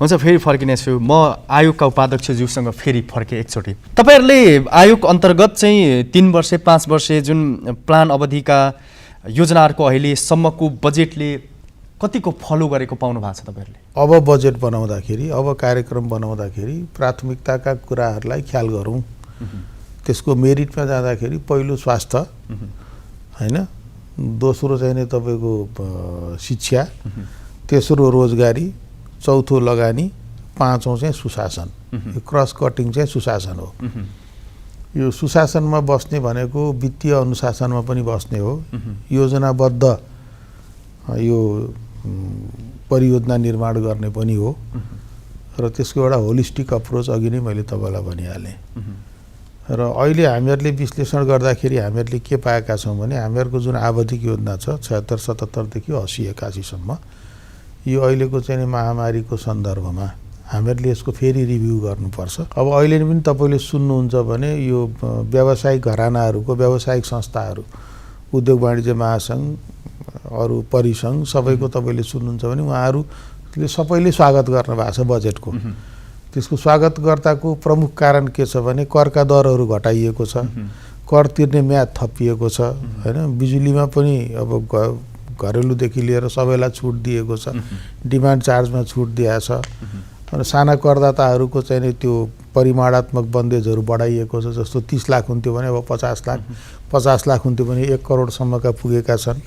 हुन्छ, फेरि फर्किनेछु म आयोगका उपाध्यक्षज्यूसँग फेरि फर्केँ एकचोटि। तपाईँहरूले आयोग अन्तर्गत चाहिँ 3 वर्ष 5 वर्ष जुन प्लान अवधिका योजनाहरूको अहिलेसम्मको बजेटले कतिको फलो गरेको पाउनु भएको छ तपाईँहरूले? अब बजेट बनाउँदाखेरि अब कार्यक्रम बनाउँदाखेरि प्राथमिकताका कुराहरूलाई ख्याल गरौँ। त्यसको मेरिटमा जाँदाखेरि पहिलो स्वास्थ्य हैन, दोस्रो चाहिँ नि तपाईँको शिक्षा, तेस्रो रोजगारी, चौथो लगानी, पाँचौँ चाहिँ सुशासन। यो क्रस कटिङ चाहिँ सुशासन हो। यो सुशासनमा बस्ने भनेको वित्तीय अनुशासनमा पनि बस्ने हो, योजनाबद्ध यो परियोजना निर्माण गर्ने पनि हो र त्यसको एउटा होलिस्टिक अप्रोच अघि नै मैले तपाईँलाई भनिहालेँ। र अहिले हामीहरूले विश्लेषण गर्दाखेरि हामीहरूले के पाएका छौँ भने हामीहरूको जुन आवधिक योजना छ 76-77 देखि 80-81सम्म, यो अहिलेको चाहिँ महामारीको सन्दर्भमा हामीहरूले यसको फेरि रिभ्यू गर्नुपर्छ। अब अहिले पनि तपाईँले सुन्नुहुन्छ भने यो व्यावसायिक घरानाहरूको व्यावसायिक संस्थाहरू, उद्योग वाणिज्य महासङ्घ, अरू परिसङ्घ सबैको तपाईँले सुन्नुहुन्छ भने उहाँहरूले सबैले स्वागत गर्नु भएको छ बजेटको। त्यसको स्वागतकर्ताको प्रमुख कारण के छ भने करका दरहरू घटाइएको छ, कर तिर्ने म्याद थपिएको छ हैन, बिजुलीमा पनि अब घरेलुदेखि लिएर सबैलाई छुट दिएको छ, डिमान्ड चार्जमा छुट दिएको छ र साना करदाताहरूको चाहिँ नि त्यो परिमाणात्मक बन्देजहरू बढाइएको छ। जस्तो 30 लाख हुन्थ्यो भने अब 50 लाख, 50 लाख हुन्थ्यो भने 1 करोडसम्मका पुगेका छन्।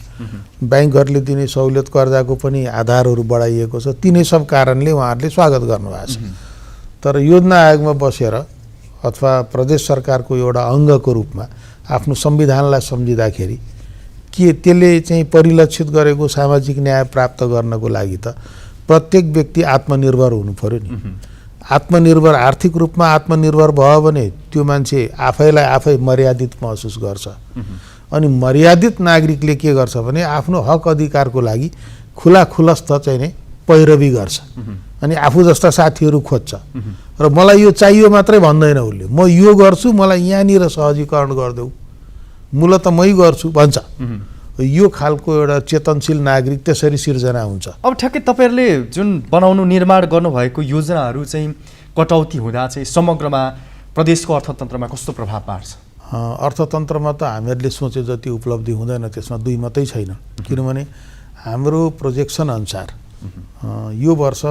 ब्याङ्कहरूले दिने सहुलियत कर्जाको पनि आधारहरू बढाइएको छ। तिनै सब कारणले उहाँहरूले स्वागत गर्नुभएको छ। तर योजना आयोगमा बसेर अथवा प्रदेश सरकारको एउटा अङ्गको रूपमा आफ्नो संविधानलाई सम्झिँदाखेरि के त्यसले चाहिँ परिलक्षित गरेको सामाजिक न्याय प्राप्त गर्नको लागि त प्रत्येक व्यक्ति आत्मनिर्भर हुनु पर्यो नि। आत्मनिर्भर, आर्थिक रूपमा आत्मनिर्भर भयो भने त्यो मान्छे आफैलाई आफै मर्यादित महसुस गर्छ। अनि मर्यादित नागरिकले के गर्छ भने आफ्नो हक अधिकारको लागि खुलास्त चाहिँ नै पैरवी गर्छ अनि आफू जस्ता साथीहरू खोज्छ। र मलाई यो चाहियो मात्रै भन्दैन उसले, म यो गर्छु, मलाई यहाँनिर सहजीकरण गरिदेऊ, मूलत मै गर्छु भन्छ। यो खालको एउटा चेतनशील नागरिक त्यसरी सिर्जना हुन्छ। अब ठ्याक्कै तपाईँहरूले जुन बनाउनु निर्माण गर्नुभएको योजनाहरू चाहिँ कटौती हुँदा चाहिँ समग्रमा प्रदेशको अर्थतन्त्रमा कस्तो प्रभाव पार्छ? अर्थतन्त्रमा त हामीहरूले सोचे जति उपलब्धि हुँदैन, त्यसमा दुई मात्रै छैन। किनभने हाम्रो प्रोजेक्सन अनुसार यो वर्ष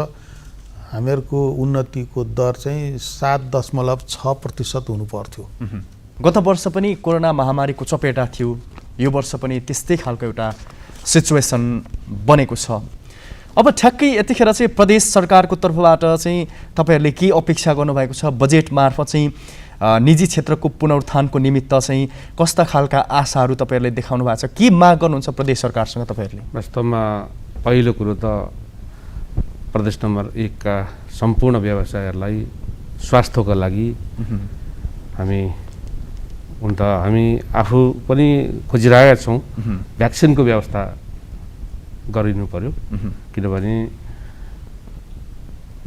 हामीहरूको उन्नतिको दर चाहिँ 7.6% हुनु पर्थ्यो। गत वर्ष पनि कोरोना महामारीको चपेटा थियो, यो वर्ष पनि त्यस्तै खालको एउटा सिचुएसन बनेको छ। अब ठ्याक्कै यतिखेर चाहिँ प्रदेश सरकारको तर्फबाट चाहिँ तपाईँहरूले के अपेक्षा गर्नुभएको छ? बजेट मार्फत चाहिँ निजी क्षेत्रको पुनरुत्थानको निमित्त चाहिँ कस्ता खालका आशाहरू तपाईँहरूले देखाउनु भएको छ? के माग गर्नुहुन्छ प्रदेश सरकारसँग तपाईँहरूले? वास्तवमा पहिलो कुरो त प्रदेश नम्बर 1 का सम्पूर्ण व्यवसायहरूलाई स्वास्थ्यको लागि हामी आफू पनि खोजिरहेका छौँ। भ्याक्सिनको व्यवस्था गरिनु पर्यो, किनभने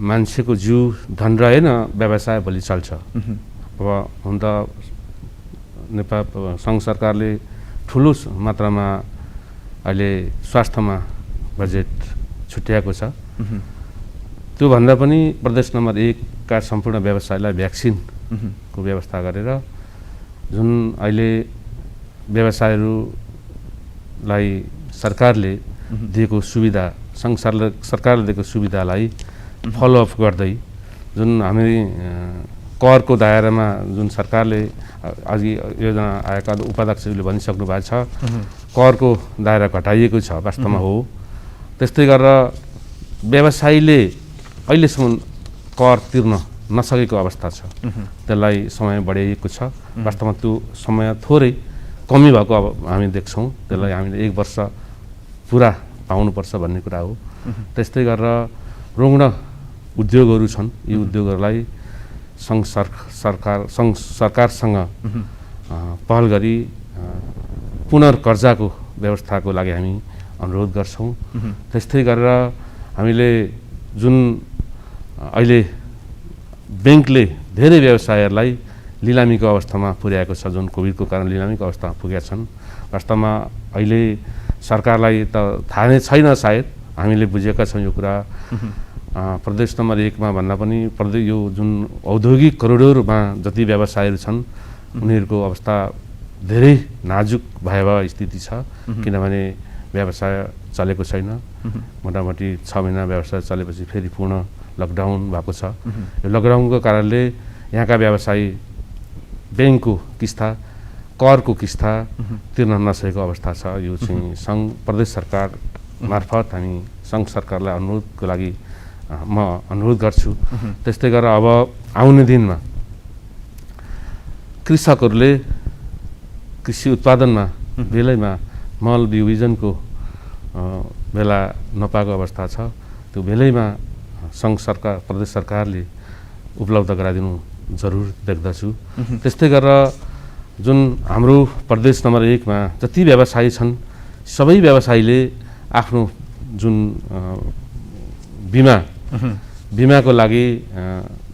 मान्छेको जिउ धन रहेन, व्यवसाय भोलि चल्छ। अब हुन त नेपाल सङ्घ सरकारले ठुलो मात्रामा अहिले स्वास्थ्यमा बजेट छुट्याएको छ। त्योभन्दा पनि प्रदेश नम्बर 1 का सम्पूर्ण व्यवसायलाई भ्याक्सिनको व्यवस्था गरेर जुन अहिले व्यवसायहरूलाई सरकारले दिएको सुविधा, सङ्घ सरकारले दिएको सुविधालाई फलोअप गर्दै जुन हामी करको दायरामा जुन सरकारले अघि योजना आएका उपाध्यक्षले भनिसक्नु भएको छ, करको दायरा घटाइएको छ, वास्तवमा हो। त्यस्तै गरेर व्यवसायीले अहिलेसम्म कर तिर्न नसकेको अवस्था छ, त्यसलाई समय बढाइएको छ। वास्तवमा त्यो समय थोरै कमी भएको अब हामी देख्छौँ। त्यसलाई हामीले 1 वर्ष पुरा पाउनुपर्छ भन्ने कुरा हो। त्यस्तै गरेर रुग्ण उद्योगहरू छन्, यी उद्योगहरूलाई सङ्घ सरकारसँग पहल गरी पुनर्कर्जाको व्यवस्थाको लागि हामी अनुरोध गर्छौँ। त्यस्तै गरेर हामीले जुन अहिले ब्याङ्कले धेरै व्यवसायहरूलाई लिलामीको अवस्थामा पुर्याएको छ, जुन कोभिडको कारण लिलामीको अवस्थामा पुगेका छन्। वास्तवमा अहिले सरकारलाई त थाहा नै छैन, सायद हामीले बुझेका छौँ यो कुरा। प्रदेश नम्बर 1 मा भन्दा पनि प्रदेश यो जुन औद्योगिक करिडोरमा जति व्यवसायहरू छन् उनीहरूको अवस्था धेरै नाजुक भयावह स्थिति छ, किनभने व्यवसाय चलेको छैन। मोटामोटी 6 महिना व्यवसाय चलेपछि फेरि पूर्ण लकडाउन भएको छ। यो लकडाउनको कारणले यहाँका व्यवसायी ब्याङ्कको किस्ता, करको किस्ता तिर्न नसकेको अवस्था छ। यो चाहिँ सङ्घ प्रदेश सरकार मार्फत हामी सङ्घ सरकारलाई अनुरोधको लागि म अनुरोध गर्छु। त्यस्तै गरेर अब आउने दिनमा कृषकहरूले कृषि उत्पादनमा बेलैमा मल बिउबिजनको बेला नपाएको अवस्था छ। त्यो बेलैमा सङ्घ सरकार प्रदेश सरकारले उपलब्ध गराइदिनु जरुर देख्दछु। त्यस्तै गरेर जुन हाम्रो प्रदेश नम्बर 1 मा जति व्यवसायी छन् सबै व्यवसायीले आफ्नो जुन बिमाको लागि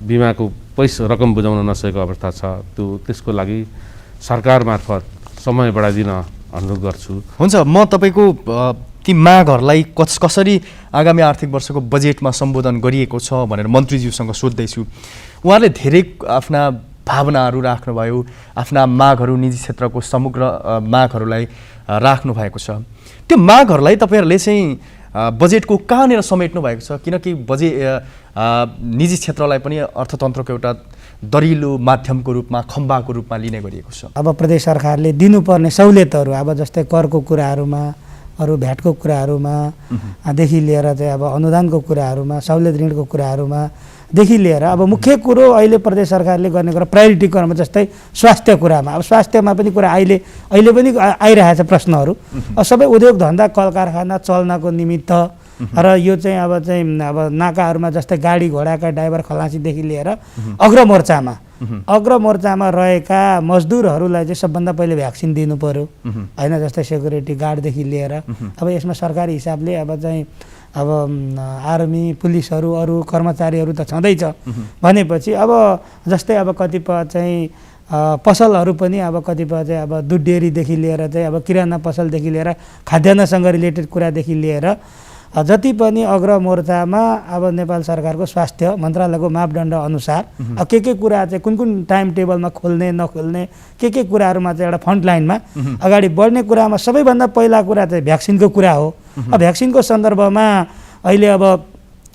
बिमाको पैसा रकम बुझाउन नसकेको अवस्था छ, त्यसको लागि सरकार मार्फत समय बढाइदिन अनुरोध गर्छु। हुन्छ, म तपाईँको ती मागहरूलाई कसरी आगामी आर्थिक वर्षको बजेटमा सम्बोधन गरिएको छ भनेर मन्त्रीज्यूसँग सोध्दैछु। उहाँले धेरै आफ्ना भावनाहरू राख्नुभयो, आफ्ना मागहरू, निजी क्षेत्रको समग्र मागहरूलाई राख्नु भएको छ। त्यो मागहरूलाई तपाईँहरूले चाहिँ बजेटको कहाँनिर समेट्नु भएको छ? किनकि निजी क्षेत्रलाई पनि अर्थतन्त्रको एउटा दरिलो माध्यमको रूपमा, खम्बाको रूपमा लिने गरिएको छ। अब प्रदेश सरकारले दिनुपर्ने सहुलियतहरू, अब जस्तै करको कुराहरूमा, अरू भ्याटको कुराहरूमा देखि लिएर चाहिँ अब अनुदानको कुराहरूमा, सहुलियत ऋणको कुराहरूमा देखि लिएर अब मुख्य कुरो अहिले प्रदेश सरकारले गर्ने कुरा प्रायोरिटी क्रममा जस्तै स्वास्थ्य कुरामा, अब स्वास्थ्यमा पनि कुरा अहिले पनि आइरहेछ प्रश्नहरू। सबै उद्योग धन्दा कल कारखाना चल्नको निमित्त र यो चाहिँ अब नाकाहरूमा जस्तै गाडी घोडाका ड्राइभर खलासीदेखि लिएर अग्रमोर्चामा रहेका मजदुरहरूलाई चाहिँ सबभन्दा पहिले भ्याक्सिन दिनु पर्यो होइन, जस्तै सेक्युरिटी गार्डदेखि लिएर। अब यसमा सरकारी हिसाबले अब आर्मी पुलिसहरू अरू कर्मचारीहरू त छँदैछ भनेपछि अब जस्तै अब कतिपय चाहिँ पसलहरू पनि अब कतिपय चाहिँ अब दुध डेरीदेखि लिएर चाहिँ अब किराना पसलदेखि लिएर खाद्यान्नसँग रिलेटेड कुरादेखि लिएर जति पनि अग्र मोर्चामा अब नेपाल सरकारको स्वास्थ्य मन्त्रालयको मापदण्ड अनुसार अब के कुरा चाहिँ कुन टाइम टेबलमा खोल्ने नखोल्ने के कुराहरूमा चाहिँ एउटा फ्रन्ट लाइनमा अगाडि बढ्ने कुरामा सबैभन्दा पहिला कुरा चाहिँ भ्याक्सिनको कुरा हो। अब भ्याक्सिनको सन्दर्भमा अहिले अब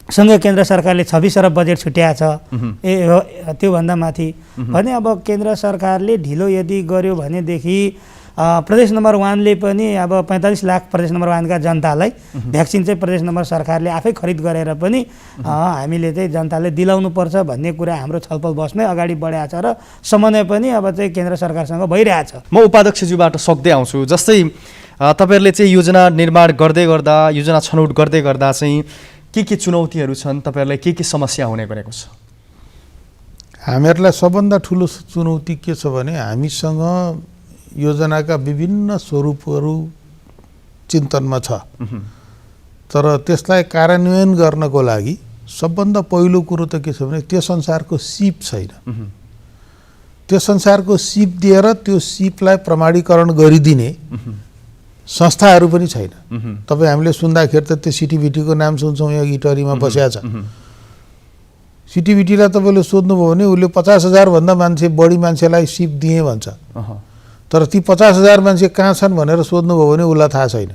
सँगै केन्द्र सरकारले 26 अरब बजेट छुट्याएको छ त्योभन्दा माथि भने अब केन्द्र सरकारले ढिलो यदि गर्यो भनेदेखि प्रदेश नम्बर 1ले पनि अब 45 लाख प्रदेश नम्बर 1 का जनतालाई भ्याक्सिन चाहिँ प्रदेश नम्बर सरकारले आफै खरिद गरेर पनि हामीले चाहिँ जनताले दिलाउनुपर्छ भन्ने कुरा हाम्रो छलफल बस्मै अगाडि बढाएको छ र समन्वय पनि अब चाहिँ केन्द्र सरकारसँग भइरहेछ। म उपाध्यक्षज्यूबाट सक्दै आउँछु। जस्तै तपाईँहरूले चाहिँ योजना निर्माण गर्दै गर्दा, योजना छनौट गर्दै गर्दा चाहिँ के चुनौतीहरू छन्, तपाईँहरूलाई के समस्या हुने गरेको छ? हामीहरूलाई सबभन्दा ठुलो चुनौती के छ भने हामीसँग योजनाका विभिन्न स्वरूपहरू चिन्तनमा छ, तर त्यसलाई कार्यान्वयन गर्नको लागि सबभन्दा पहिलो कुरो त के छ भने त्यस अनुसारको सिप छैन। त्यस अनुसारको सिप दिएर त्यो सिपलाई प्रमाणीकरण गरिदिने संस्थाहरू पनि छैन। तपाईँ हामीले सुन्दाखेरि त त्यो सिटिभिटीको नाम सुन्छौँ, यहाँ इटरीमा बसेको छ। सिटिभिटीलाई तपाईँले सोध्नुभयो भने उसले 50,000 भन्दा बढी मान्छेलाई सिप दिएँ भन्छ, तर ती 50,000 मान्छे कहाँ छन् भनेर सोध्नुभयो भने उसलाई थाहा छैन।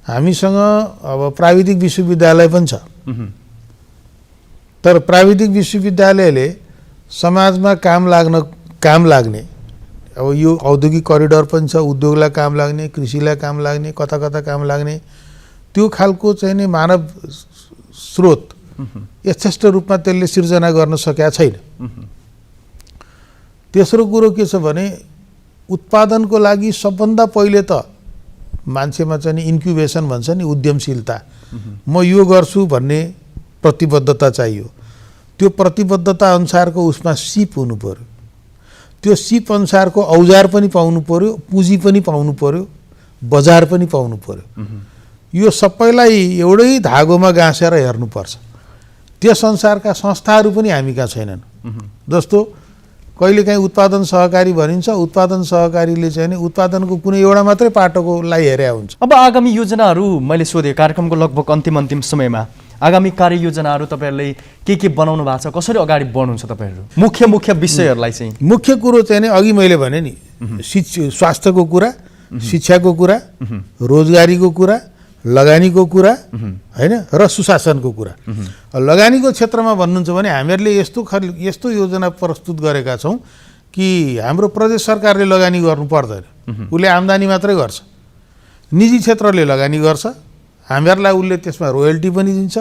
हामीसँग अब प्राविधिक विश्वविद्यालय पनि छ, तर प्राविधिक विश्वविद्यालयले समाजमा काम लाग्ने अब यो औद्योगिक करिडोर पनि छ, उद्योगलाई काम लाग्ने, कृषिलाई काम लाग्ने, कता कता काम लाग्ने त्यो खालको चाहिँ नि मानव स्रोत यथेष्ट रूपमा त्यसले सिर्जना गर्न सकेका छैन। तेस्रो कुरो के छ भने उत्पादनको लागि सबभन्दा पहिले त मान्छेमा चाहिँ इन्क्युबेसन भन्छ नि, उद्यमशीलता, म यो गर्छु भन्ने प्रतिबद्धता चाहियो। त्यो प्रतिबद्धता अनुसारको उसमा सिप हुनु पर्यो, त्यो सिप अनुसारको औजार पनि पाउनु पर्यो, पुँजी पनि पाउनु पर्यो, बजार पनि पाउनु पर्यो। यो सबैलाई एउटै धागोमा गाँसेर हेर्नुपर्छ। त्यस अनुसारका संस्थाहरू पनि हामी कहाँ छैनन्। जस्तो कहिलेकाहीँ उत्पादन सहकारी भनिन्छ, उत्पादन सहकारीले चाहिँ नि उत्पादनको कुनै एउटा मात्रै पाटोकोलाई हेरे हुन्छ। अब आगामी योजनाहरू मैले सोधेँ कार्यक्रमको लगभग अन्तिम समयमा आगामी कार्ययोजनाहरू तपाईँहरूले के बनाउनु भएको छ, कसरी अगाडि बढ्नुहुन्छ तपाईँहरू? मुख्य विषयहरूलाई चाहिँ मुख्य कुरो चाहिँ नि अघि मैले भने नि स्वास्थ्यको कुरा, शिक्षाको कुरा, रोजगारीको कुरा, लगानीको कुरा हैन र सुशासनको कुरा। लगानीको क्षेत्रमा भन्नुहुन्छ भने हामीहरूले यस्तो योजना प्रस्तुत गरेका छौँ कि हाम्रो प्रदेश सरकारले लगानी गर्नु पर्दैन, उसले आम्दानी मात्रै गर्छ। निजी क्षेत्रले लगानी गर्छ, हामीहरूलाई उसले त्यसमा रोयल्टी पनि दिन्छ,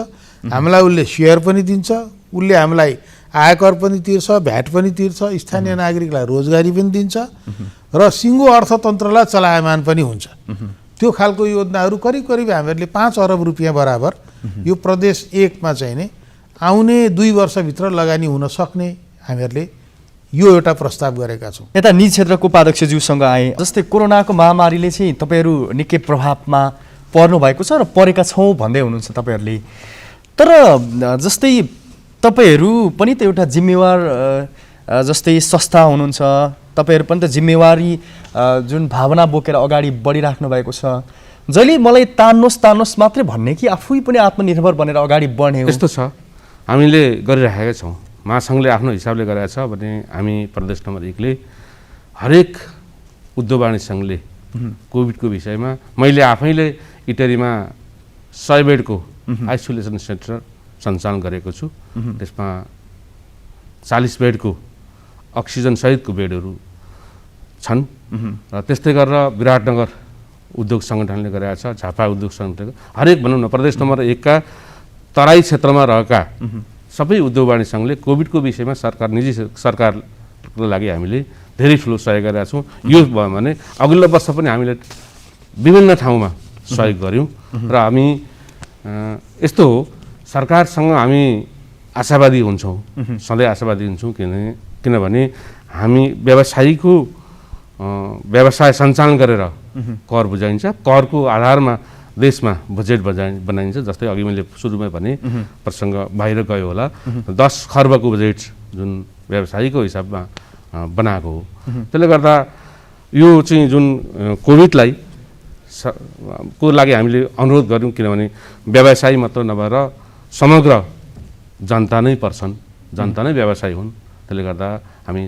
हामीलाई उसले सेयर पनि दिन्छ, उसले हामीलाई आयकर पनि तिर्छ, भ्याट पनि तिर्छ, स्थानीय नागरिकलाई रोजगारी पनि दिन्छ र सिङ्गो अर्थतन्त्रलाई चलायमान पनि हुन्छ। त्यो खालको योजनाहरू करिब हामीहरूले 5 अरब रुपियाँ बराबर यो प्रदेश 1 मा चाहिँ नि आउने 2 वर्षभित्र लगानी हुन सक्ने हामीहरूले यो एउटा प्रस्ताव गरेका छौँ। यता निजी क्षेत्रको उपाध्यक्षज्यूसँग आए, जस्तै कोरोनाको महामारीले चाहिँ तपाईँहरू निकै प्रभावमा पर्नु भएको छ र परेका छौँ भन्दै हुनुहुन्छ तपाईँहरूले। तर जस्तै तपाईँहरू पनि त एउटा जिम्मेवार जस्तै संस्था हुनुहुन्छ, तपाईँहरू पनि त जिम्मेवारी जुन भावना बोकेर अगाडि बढिराख्नु भएको छ। जहिले मलाई तान्नुहोस् मात्रै भन्ने कि आफै पनि आत्मनिर्भर बनेर अगाडि बढ्ने हो? यस्तो छ, हामीले गरिराखेका छौँ, महासङ्घले आफ्नो हिसाबले गरेका छ भने हामी प्रदेश नम्बर 1 ले हरेक उद्योग वाणिज्य सङ्घले कोभिडको विषयमा मैले आफैले इटरीमा 100 बेडको आइसोलेसन सेन्टर सञ्चालन गरेको छु। त्यसमा 40 बेडको अक्सिजन सहितको बेडहरू छन् र त्यस्तै गरेर विराटनगर उद्योग सङ्गठनले गरेका छ, झापा उद्योग सङ्गठन, हरेक भनौँ न प्रदेश नम्बर 1 का तराई क्षेत्रमा रहेका सबै उद्योग वाणिज्य सङ्घले कोभिडको विषयमा निजी सरकारको लागि हामीले धेरै ठुलो सहयोग गरेका छौँ। यो भयो भने अघिल्लो वर्ष पनि हामीले विभिन्न ठाउँमा सहयोग गऱ्यौँ र हामी यस्तो हो, सरकारसँग हामी आशावादी हुन्छौँ, सधैँ आशावादी हुन्छौँ, किनभने हामी व्यवसाय सञ्चालन गरेर कर बुझाइन्छ, करको आधारमा देशमा बजेट बनाइन्छ। जस्तै अघि मैले सुरुमै भने प्रसङ्ग बाहिर गयो होला, 10 खर्बको बजेट जुन व्यवसायीको हिसाबमा बनाएको हो। त्यसले गर्दा यो चाहिँ जुन कोभिडलाई को लागि हामीले अनुरोध गऱ्यौँ, किनभने व्यवसायी मात्र नभएर समग्र जनता नै पर्छन्, जनता नै व्यवसायी हुन्। त्यसले गर्दा हामी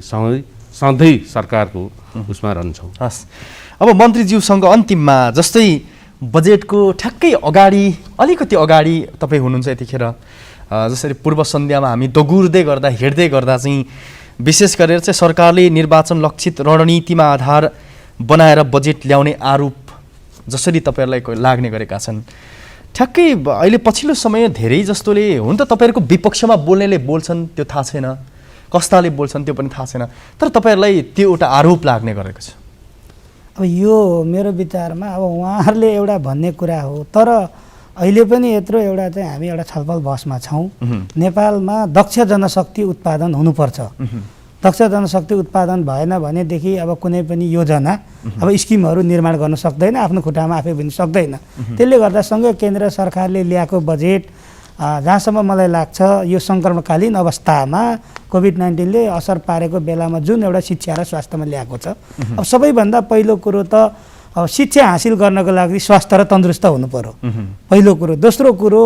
सधैँ सरकारको उसमा रहन्छौँ। हस्, अब मन्त्रीज्यूसँग अन्तिममा जस्तै बजेटको ठ्याक्कै अलिकति अगाडि तपाईँ हुनुहुन्छ यतिखेर, जसरी पूर्व सन्ध्यामा हामी दगुर्दै गर्दा हिँड्दै गर्दा चाहिँ विशेष गरेर चाहिँ सरकारले निर्वाचन लक्षित रणनीतिमा आधार बनाएर बजेट ल्याउने आरोप जसरी तपाईँहरूलाई लाग्ने गरेका छन्, ठ्याक्कै अहिले पछिल्लो समय धेरै जस्तोले हुन त तपाईँहरूको विपक्षमा बोल्नेले बोल्छन्, त्यो थाहा छैन, कस्ताले बोल्छन् त्यो पनि थाहा छैन, तर तपाईँहरूलाई त्यो एउटा आरोप लाग्ने गरेको छ। अब यो मेरो विचारमा अब उहाँहरूले एउटा भन्ने कुरा हो, तर अहिले पनि यत्रो एउटा चाहिँ हामी एउटा छलफल बहसमा छौँ। नेपालमा दक्ष जनशक्ति उत्पादन हुनुपर्छ। दक्ष जनशक्ति उत्पादन भएन भनेदेखि अब कुनै पनि योजना अब स्किमहरू निर्माण गर्न सक्दैन, आफ्नो खुट्टामा आफै पनि सक्दैन। त्यसले गर्दा सँगै केन्द्र सरकारले ल्याएको बजेट जहाँसम्म मलाई लाग्छ यो सङ्क्रमणकालीन अवस्थामा कोभिड-19ले असर पारेको बेलामा जुन एउटा शिक्षा र स्वास्थ्यमा ल्याएको छ, अब सबैभन्दा पहिलो कुरो त अब शिक्षा हासिल गर्नको लागि स्वास्थ्य र तन्दुरुस्त हुनु पर्यो पहिलो कुरो। दोस्रो कुरो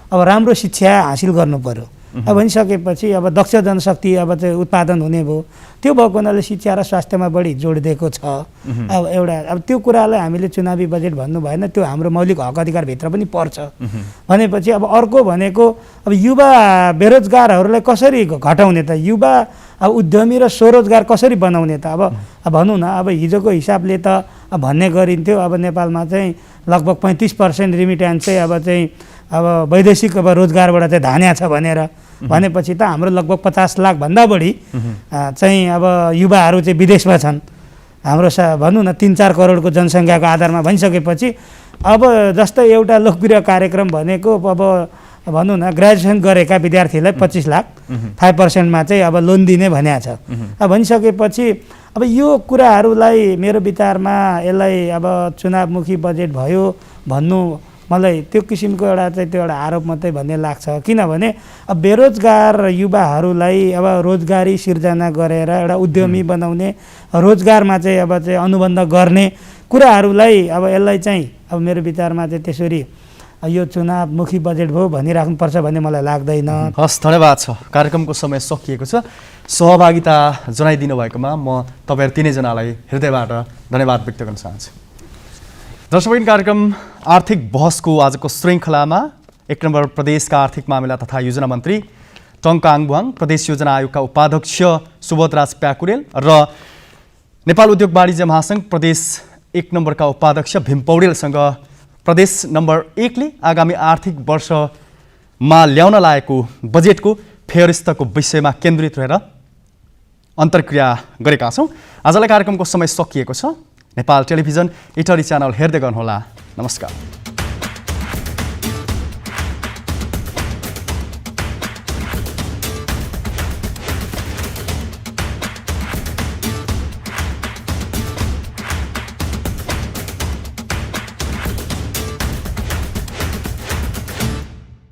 अब राम्रो शिक्षा हासिल गर्नु पर्यो। अब भनिसकेपछि अब दक्ष जनशक्ति अब चाहिँ उत्पादन हुने भयो, त्यो भएको हुनाले शिक्षा र स्वास्थ्यमा बढी जोड दिएको छ। अब एउटा अब त्यो कुरालाई हामीले चुनावी बजेट भन्नु भएन, त्यो हाम्रो मौलिक हक अधिकारभित्र पनि पर्छ। भनेपछि अब अर्को भनेको अब युवा बेरोजगारहरूलाई कसरी घटाउने त, युवा अब उद्यमी र स्वरोजगार कसरी बनाउने त। अब भनौँ न, अब हिजोको हिसाबले त भन्ने गरिन्थ्यो अब नेपालमा चाहिँ लगभग 35% रिमिट्यान्स चाहिँ अब वैदेशिक अब रोजगारबाट चाहिँ धान्या छ भनेपछि त हाम्रो लगभग 50 लाख भन्दा बढी चाहिँ अब युवाहरू चाहिँ विदेशमा छन्। हाम्रो भनौँ न 3-4 करोडको जनसङ्ख्याको आधारमा भनिसकेपछि अब जस्तै एउटा लोकप्रिय कार्यक्रम भनेको अब भनौँ न ग्रेजुएसन गरेका विद्यार्थीलाई 25 लाख 5%मा चाहिँ अब लोन दिने भनेको छ। अब भनिसकेपछि अब यो कुराहरूलाई मेरो विचारमा यसलाई अब चुनावमुखी बजेट भयो भन्नु मलाई त्यो किसिमको एउटा चाहिँ त्यो एउटा आरोप मात्रै भन्ने लाग्छ। किनभने अब बेरोजगार युवाहरूलाई अब रोजगारी सिर्जना गरेर एउटा उद्यमी बनाउने, रोजगारमा चाहिँ अब चाहिँ अनुबन्ध गर्ने कुराहरूलाई अब यसलाई चाहिँ अब मेरो विचारमा चाहिँ त्यसरी यो चुनावमुखी बजेट भयो भनिराख्नुपर्छ भन्ने मलाई लाग्दैन। हस्, धन्यवाद छ। कार्यक्रमको समय सकिएको छ। सहभागिता जनाइदिनु भएकोमा म तपाईँहरू तिनैजनालाई हृदयबाट धन्यवाद व्यक्त गर्न चाहन्छु। दर्शकबिन, कार्यक्रम आर्थिक बहसको आजको श्रृङ्खलामा 1 नम्बर प्रदेशका आर्थिक मामिला तथा योजना मन्त्री टङ्क आङबुवाङ, प्रदेश योजना आयोगका उपाध्यक्ष सुबोधराज प्याकुरेल र नेपाल उद्योग वाणिज्य महासङ्घ प्रदेश 1 नम्बरका उपाध्यक्ष भीम पौडेलसँग प्रदेश नम्बर 1 ले आगामी आर्थिक वर्षमा ल्याउन लागेको बजेटको फेरस्तको विषयमा केन्द्रित रहेर अन्तर्क्रिया गरेका छौँ। आजलाई कार्यक्रमको समय सकिएको छ। नेपाल टेलिभिजन इटरी च्यानल हेर्दै गर्नुहोला। नमस्कार।